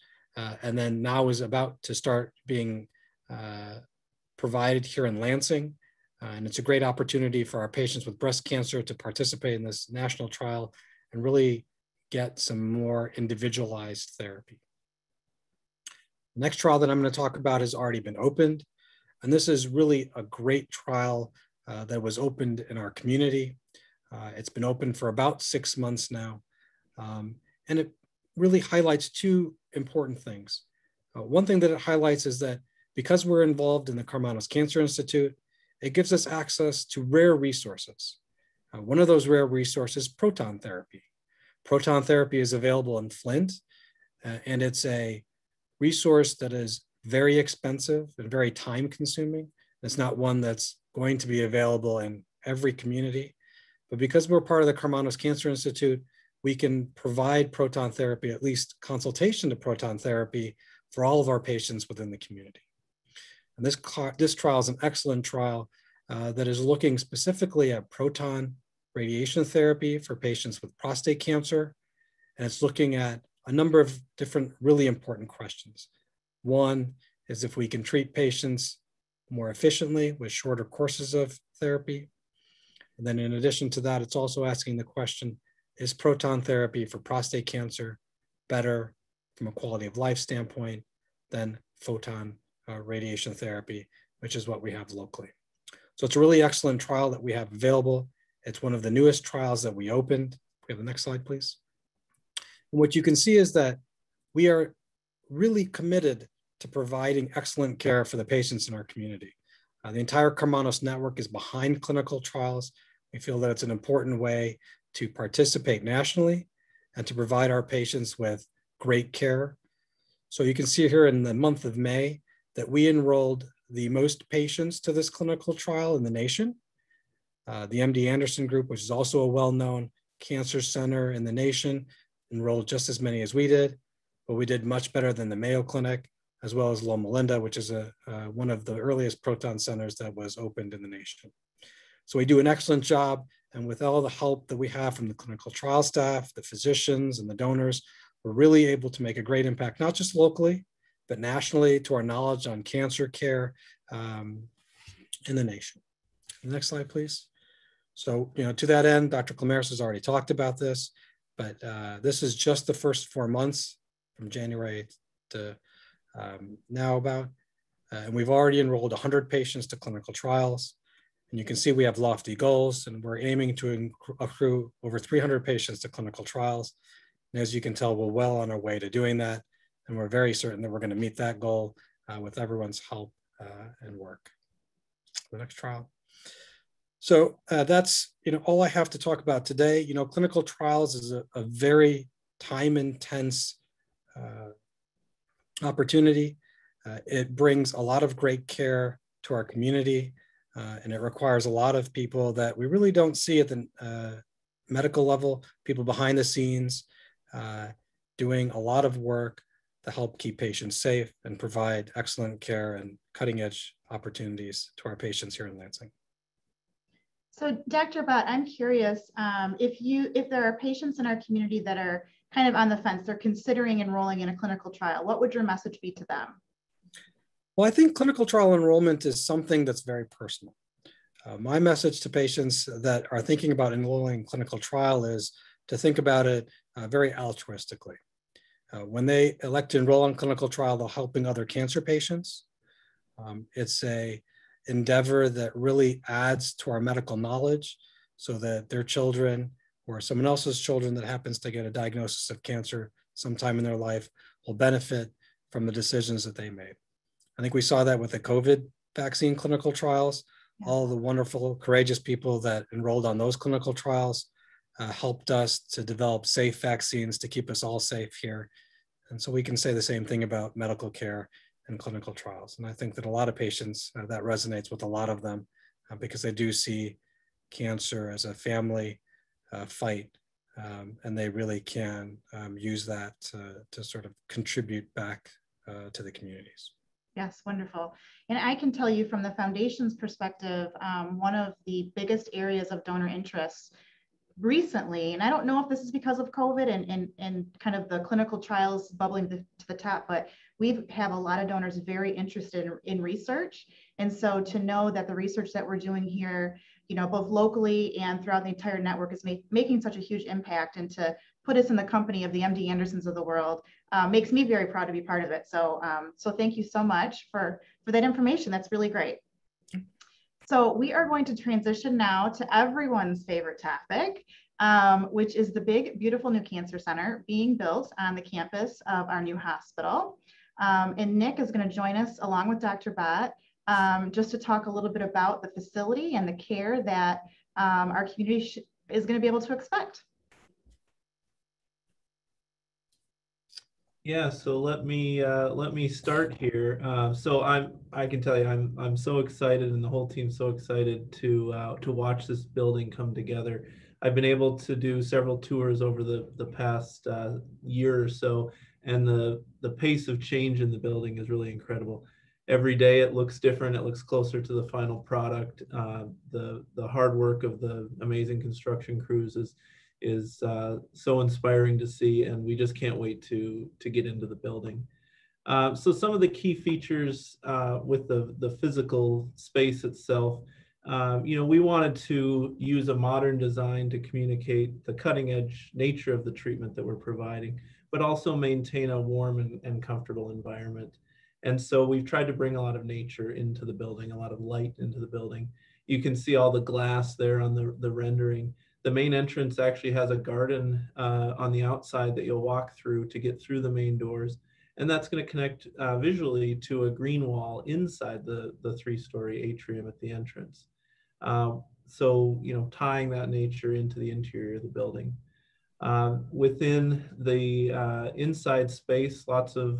S5: and then now is about to start being provided here in Lansing. And it's a great opportunity for our patients with breast cancer to participate in this national trial and really get some more individualized therapy. The next trial that I'm going to talk about has already been opened. And this is really a great trial that was opened in our community. It's been open for about 6 months now. And it really highlights two important things. One thing that it highlights is that because we're involved in the Karmanos Cancer Institute, it gives us access to rare resources. One of those rare resources is proton therapy. Proton therapy is available in Flint, and it's a resource that is very expensive and very time consuming. It's not one that's going to be available in every community, but because we're part of the Karmanos Cancer Institute, we can provide proton therapy, at least consultation to proton therapy for all of our patients within the community. And this trial is an excellent trial that is looking specifically at proton radiation therapy for patients with prostate cancer. And it's looking at a number of different really important questions. One is if we can treat patients more efficiently with shorter courses of therapy. And then in addition to that, it's also asking the question, is proton therapy for prostate cancer better from a quality of life standpoint than photon radiation therapy, which is what we have locally. So it's a really excellent trial that we have available. It's one of the newest trials that we opened. We have the next slide, please. And what you can see is that we are really committed to providing excellent care for the patients in our community. The entire Karmanos network is behind clinical trials. We feel that it's an important way to participate nationally and to provide our patients with great care. So you can see here in the month of May that we enrolled the most patients to this clinical trial in the nation. The MD Anderson group, which is also a well-known cancer center in the nation, enrolled just as many as we did, but we did much better than the Mayo Clinic, as well as Loma Linda, which is one of the earliest proton centers that was opened in the nation. So we do an excellent job, and with all the help that we have from the clinical trial staff, the physicians, and the donors, we're really able to make a great impact, not just locally, but nationally to our knowledge on cancer care in the nation. Next slide, please. So, to that end, Dr. Klamerus has already talked about this, but this is just the first 4 months from January to now about, and we've already enrolled 100 patients to clinical trials. And you can see we have lofty goals, and we're aiming to accrue over 300 patients to clinical trials. And as you can tell, we're well on our way to doing that. And we're very certain that we're going to meet that goal with everyone's help and work. The next trial. So that's all I have to talk about today. Clinical trials is a very time-intense opportunity. It brings a lot of great care to our community, and it requires a lot of people that we really don't see at the medical level, people behind the scenes doing a lot of work to help keep patients safe and provide excellent care and cutting-edge opportunities to our patients here in Lansing.
S2: So Dr. Bhatt, I'm curious, if there are patients in our community that are kind of on the fence, they're considering enrolling in a clinical trial, what would your message be to them?
S5: Well, I think clinical trial enrollment is something that's very personal. My message to patients that are thinking about enrolling in clinical trial is to think about it very altruistically. When they elect to enroll in clinical trial, they're helping other cancer patients. It's a endeavor that really adds to our medical knowledge so that their children or someone else's children that happens to get a diagnosis of cancer sometime in their life will benefit from the decisions that they made. I think we saw that with the COVID vaccine clinical trials. All the wonderful, courageous people that enrolled on those clinical trials helped us to develop safe vaccines to keep us all safe here. And so we can say the same thing about medical care and clinical trials. And I think that a lot of patients, that resonates with a lot of them because they do see cancer as a family fight, and they really can use that to sort of contribute back to the communities.
S2: Yes, wonderful. And I can tell you from the foundation's perspective, one of the biggest areas of donor interest recently, and I don't know if this is because of COVID and kind of the clinical trials bubbling to the top, but we have a lot of donors very interested in research. And so to know that the research that we're doing here, both locally and throughout the entire network is making such a huge impact, and to put us in the company of the MD Andersons of the world makes me very proud to be part of it. So, so thank you so much for that information. That's really great. So we are going to transition now to everyone's favorite topic, which is the big, beautiful new cancer center being built on the campus of our new hospital. And Nick is going to join us along with Dr. Bhatt just to talk a little bit about the facility and the care that our community is going to be able to expect.
S4: Yeah, so let me start here. So I can tell you I'm so excited, and the whole team's so excited to watch this building come together. I've been able to do several tours over the past year or so, and the pace of change in the building is really incredible. Every day it looks different. It looks closer to the final product. The hard work of the amazing construction crews is so inspiring to see, and we just can't wait to get into the building. So some of the key features with the physical space itself, we wanted to use a modern design to communicate the cutting edge nature of the treatment that we're providing, but also maintain a warm and comfortable environment. And so we've tried to bring a lot of nature into the building, a lot of light into the building. You can see all the glass there on the rendering. The main entrance actually has a garden on the outside that you'll walk through to get through the main doors. And that's going to connect visually to a green wall inside the 3-story atrium at the entrance. So, tying that nature into the interior of the building. Within the inside space, lots of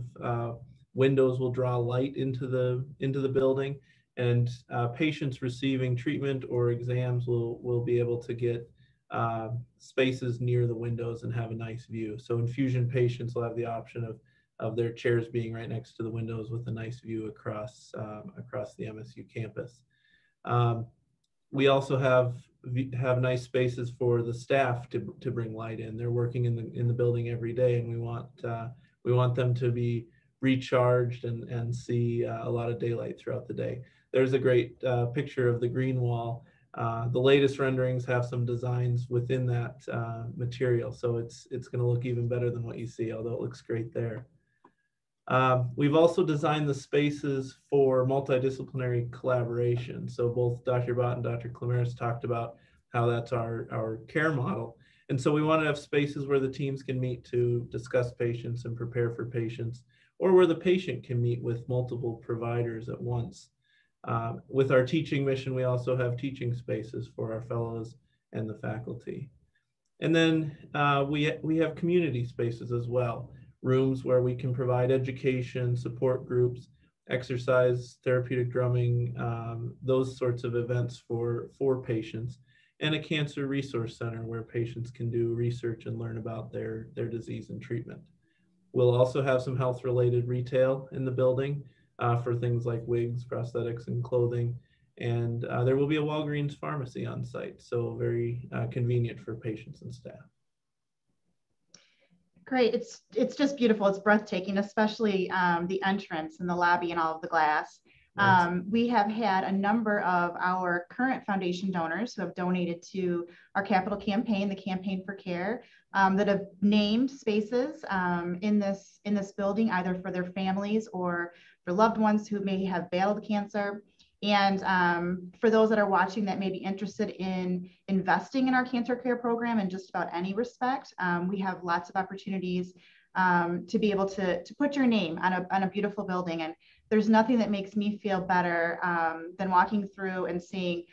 S4: windows will draw light into the building, and patients receiving treatment or exams will be able to get spaces near the windows and have a nice view. So infusion patients will have the option of their chairs being right next to the windows with a nice view across the MSU campus. We also have nice spaces for the staff to bring light in. They're working in the building every day, and we want them to be recharged and see a lot of daylight throughout the day. There's a great picture of the green wall. The latest renderings have some designs within that material, so it's going to look even better than what you see, although it looks great there. We've also designed the spaces for multidisciplinary collaboration. So both Dr. Bhatt and Dr. Klamerus talked about how that's our care model. And so we want to have spaces where the teams can meet to discuss patients and prepare for patients. or where the patient can meet with multiple providers at once. With our teaching mission, we also have teaching spaces for our fellows and the faculty. And then we have community spaces as well, rooms where we can provide education, support groups, exercise, therapeutic drumming, those sorts of events for patients, and a cancer resource center where patients can do research and learn about their disease and treatment. We'll also have some health-related retail in the building for things like wigs, prosthetics, and clothing. And there will be a Walgreens pharmacy on site, so very convenient for patients and staff.
S2: Great, it's just beautiful. It's breathtaking, especially the entrance and the lobby and all of the glass. Nice. We have had a number of our current foundation donors who have donated to our capital campaign, the Campaign for Care, that have named spaces in this building, either for their families or for loved ones who may have battled cancer. And for those that are watching that may be interested in investing in our cancer care program in just about any respect, we have lots of opportunities to be able to put your name on a beautiful building. And there's nothing that makes me feel better than walking through and seeing,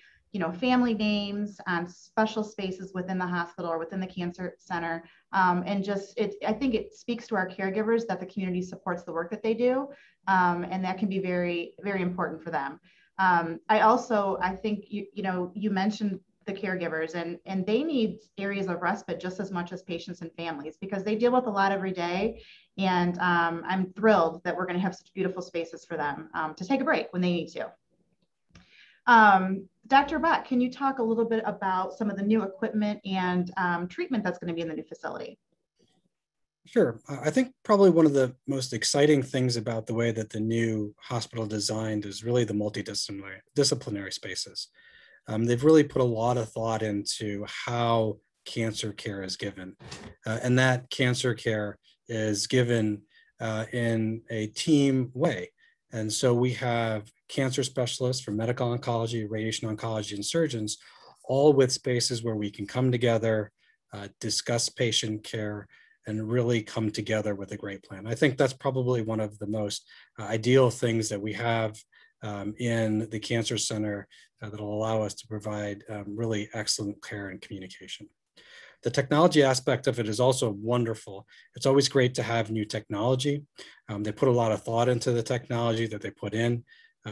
S2: family names on special spaces within the hospital or within the cancer center. And just, I think it speaks to our caregivers that the community supports the work that they do. And that can be very, very important for them. I think you mentioned the caregivers and they need areas of respite just as much as patients and families because they deal with a lot every day. And I'm thrilled that we're going to have such beautiful spaces for them to take a break when they need to. Dr. Bhatt, can you talk a little bit about some of the new equipment and treatment that's going to be in the new facility?
S5: Sure. I think probably one of the most exciting things about the way that the new hospital designed is really the multidisciplinary spaces. They've really put a lot of thought into how cancer care is given. And that cancer care is given in a team way. And so we have cancer specialists from medical oncology, radiation oncology, and surgeons, all with spaces where we can come together, discuss patient care, and really come together with a great plan. I think that's probably one of the most ideal things that we have in the Cancer Center that will allow us to provide really excellent care and communication. The technology aspect of it is also wonderful. It's always great to have new technology. They put a lot of thought into the technology that they put in.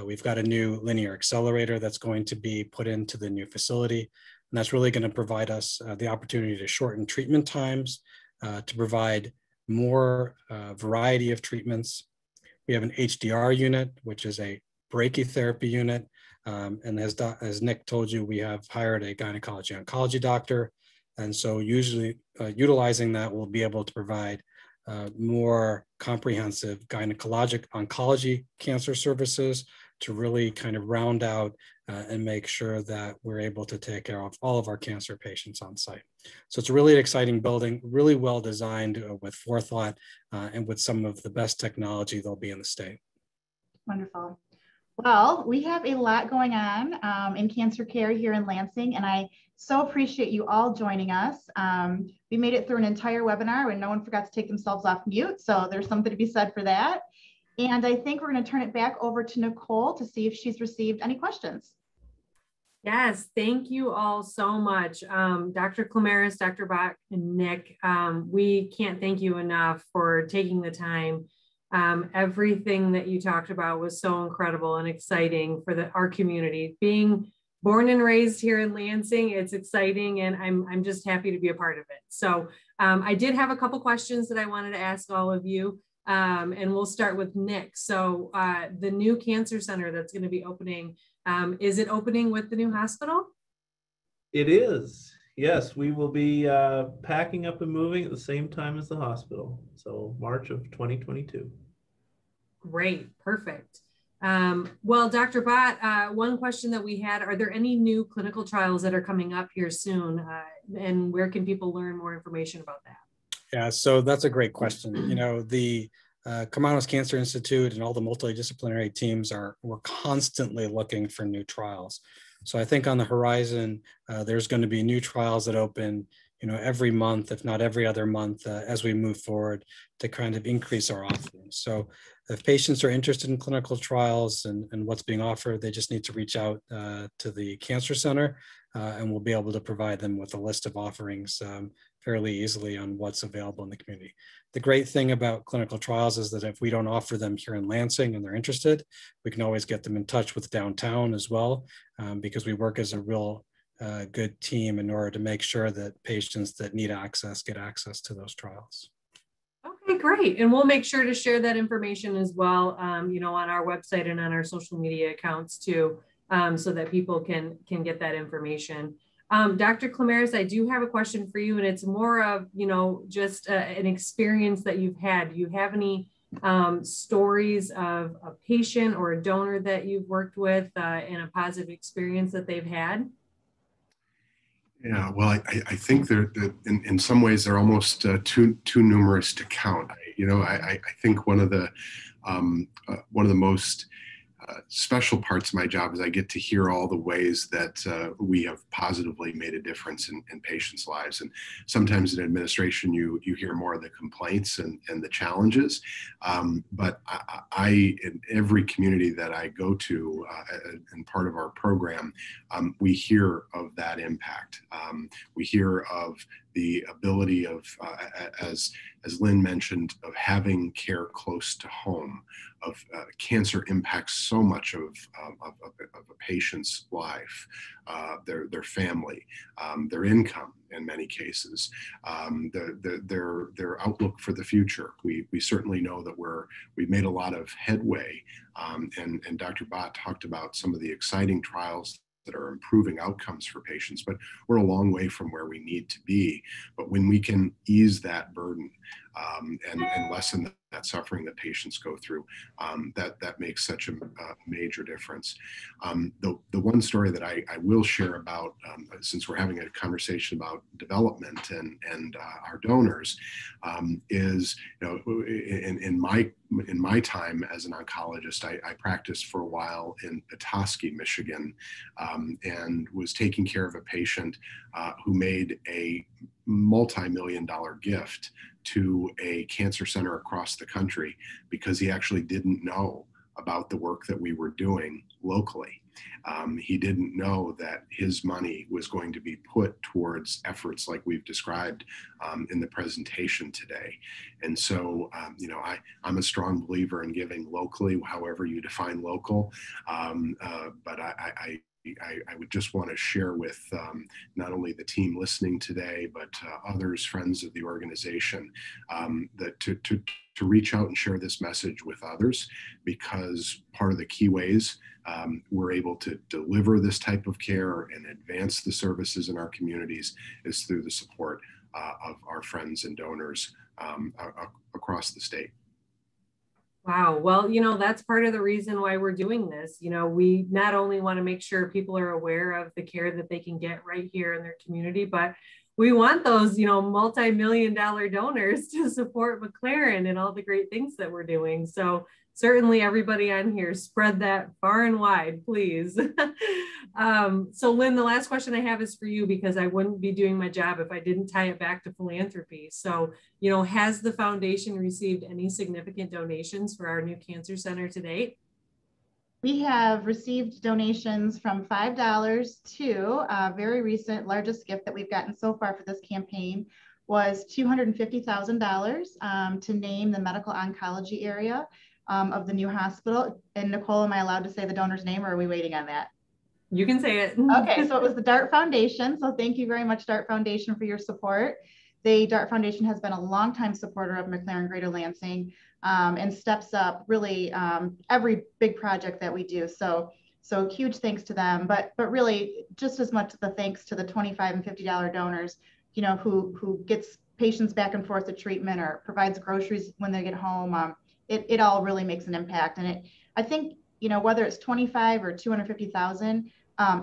S5: We've got a new linear accelerator that's going to be put into the new facility. And that's really going to provide us the opportunity to shorten treatment times, to provide more variety of treatments. We have an HDR unit, which is a brachytherapy unit. And as Nick told you, we have hired a gynecology oncology doctor. And so usually utilizing that, we'll be able to provide more comprehensive gynecologic oncology cancer services to really kind of round out and make sure that we're able to take care of all of our cancer patients on site. So it's a really exciting building, really well designed with forethought and with some of the best technology that'll be in the state. Wonderful.
S2: Well, we have a lot going on in cancer care here in Lansing, and I so appreciate you all joining us. We made it through an entire webinar and no one forgot to take themselves off mute, so there's something to be said for that. And I think we're going to turn it back over to Nicole to see if she's received any questions.
S1: Yes, thank you all so much. Dr. Klamerus, Dr. Bhatt, and Nick, we can't thank you enough for taking the time. Everything that you talked about was so incredible and exciting for our community. Being born and raised here in Lansing, it's exciting, and I'm just happy to be a part of it. So I did have a couple questions that I wanted to ask all of you, and we'll start with Nick. So the new cancer center that's going to be opening, is it opening with the new hospital?
S4: It is. Yes, we will be packing up and moving at the same time as the hospital. So March of 2022.
S1: Great, perfect. Well, Dr. Bhatt, one question that we had, are there any new clinical trials that are coming up here soon? And where can people learn more information about that?
S5: Yeah, so that's a great question. You know, the Karmanos Cancer Institute and all the multidisciplinary teams we're constantly looking for new trials. So I think on the horizon, there's going to be new trials that open every month, if not every other month, as we move forward to kind of increase our offerings. So if patients are interested in clinical trials and what's being offered, they just need to reach out to the Cancer Center, and we'll be able to provide them with a list of offerings fairly easily on what's available in the community. The great thing about clinical trials is that if we don't offer them here in Lansing and they're interested, we can always get them in touch with downtown as well, because we work as a real good team in order to make sure that patients that need access get access to those trials.
S1: Okay, great. And we'll make sure to share that information as well, on our website and on our social media accounts too, so that people can get that information. Dr. Klamerus, I do have a question for you, and it's more of, just an experience that you've had. Do you have any stories of a patient or a donor that you've worked with and a positive experience that they've had?
S3: Yeah, well, I think in some ways they're almost too numerous to count. I think one of the most special parts of my job is I get to hear all the ways that we have positively made a difference in patients' lives. And sometimes in administration, you hear more of the complaints and the challenges. But I, in every community that I go to and part of our program, we hear of that impact. We hear of the ability of, as Lynn mentioned, of having care close to home, of cancer impacts so much of a patient's life, their family, their income in many cases, their outlook for the future. We certainly know that we've made a lot of headway, and Dr. Bhatt talked about some of the exciting trials that are improving outcomes for patients, but we're a long way from where we need to be. But when we can ease that burden and lessen that suffering that patients go through, that makes such a major difference. The one story that I will share about, since we're having a conversation about development and our donors, is in my time as an oncologist, I practiced for a while in Petoskey, Michigan, and was taking care of a patient who made a multi-million-dollar gift to a cancer center across the country because he actually didn't know about the work that we were doing locally. He didn't know that his money was going to be put towards efforts like we've described in the presentation today. And so, I'm a strong believer in giving locally, however you define local, but I would just want to share with not only the team listening today, but others, friends of the organization, that to reach out and share this message with others, because part of the key ways we're able to deliver this type of care and advance the services in our communities is through the support of our friends and donors across the state.
S1: Wow. Well, that's part of the reason why we're doing this. We not only want to make sure people are aware of the care that they can get right here in their community, but we want those, multi-million-dollar donors to support McLaren and all the great things that we're doing. So certainly everybody on here, spread that far and wide, please. So Lynn, the last question I have is for you, because I wouldn't be doing my job if I didn't tie it back to philanthropy. So, has the foundation received any significant donations for our new cancer center to date?
S2: We have received donations from $5 to very recent largest gift that we've gotten so far for this campaign was $250,000 to name the medical oncology area of the new hospital. And Nicole, am I allowed to say the donor's name, or are we waiting on that?
S1: You can say it.
S2: Okay, so it was the DART Foundation. So thank you very much, DART Foundation, for your support. The DART Foundation has been a longtime supporter of McLaren Greater Lansing and steps up really every big project that we do. So huge thanks to them, but really just as much the thanks to the $25 and $50 donors, who gets patients back and forth to treatment or provides groceries when they get home. It all really makes an impact. And I think, whether it's 25 or 250,000,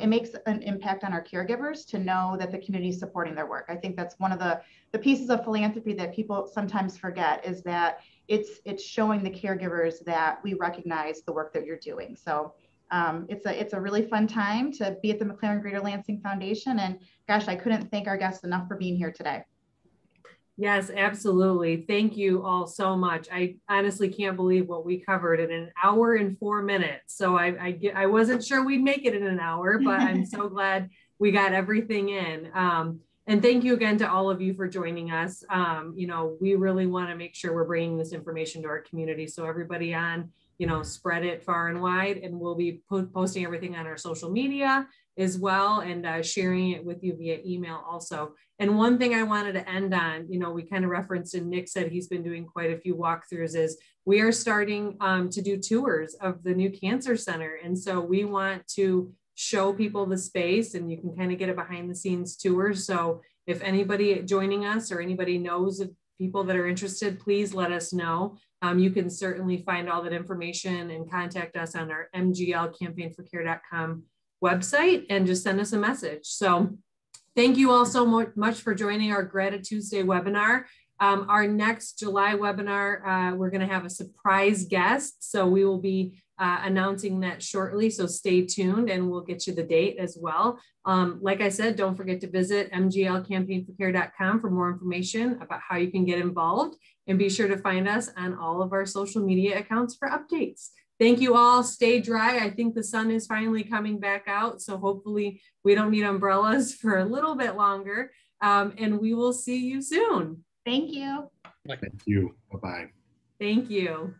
S2: it makes an impact on our caregivers to know that the community is supporting their work. I think that's one of the pieces of philanthropy that people sometimes forget, is that it's showing the caregivers that we recognize the work that you're doing. So It's a really fun time to be at the McLaren Greater Lansing Foundation. And gosh, I couldn't thank our guests enough for being here today.
S1: Yes, absolutely. Thank you all so much. I honestly can't believe what we covered in an hour and 4 minutes. So I wasn't sure we'd make it in an hour, but I'm so glad we got everything in. And thank you again to all of you for joining us. You know, we really want to make sure we're bringing this information to our community. So everybody on, you know, spread it far and wide, and we'll be posting everything on our social media as well, and sharing it with you via email also. And one thing I wanted to end on, you know, we kind of referenced, and Nick said he's been doing quite a few walkthroughs, is we are starting to do tours of the new cancer center. And so we want to show people the space, and you can kind of get a behind the scenes tour. So if anybody joining us or anybody knows of people that are interested, please let us know. You can certainly find all that information and contact us on our mglcampaignforcare.com website and just send us a message. So thank you all so much for joining our Gratituesday webinar. Our next July webinar, we're going to have a surprise guest. So we will be announcing that shortly. So stay tuned and we'll get you the date as well. Like I said, don't forget to visit mglcampaignforcare.com for more information about how you can get involved, and be sure to find us on all of our social media accounts for updates. Thank you all. Stay dry. I think the sun is finally coming back out. So hopefully we don't need umbrellas for a little bit longer. And we will see you soon.
S2: Thank you.
S3: Thank you. Bye-bye.
S1: Thank you.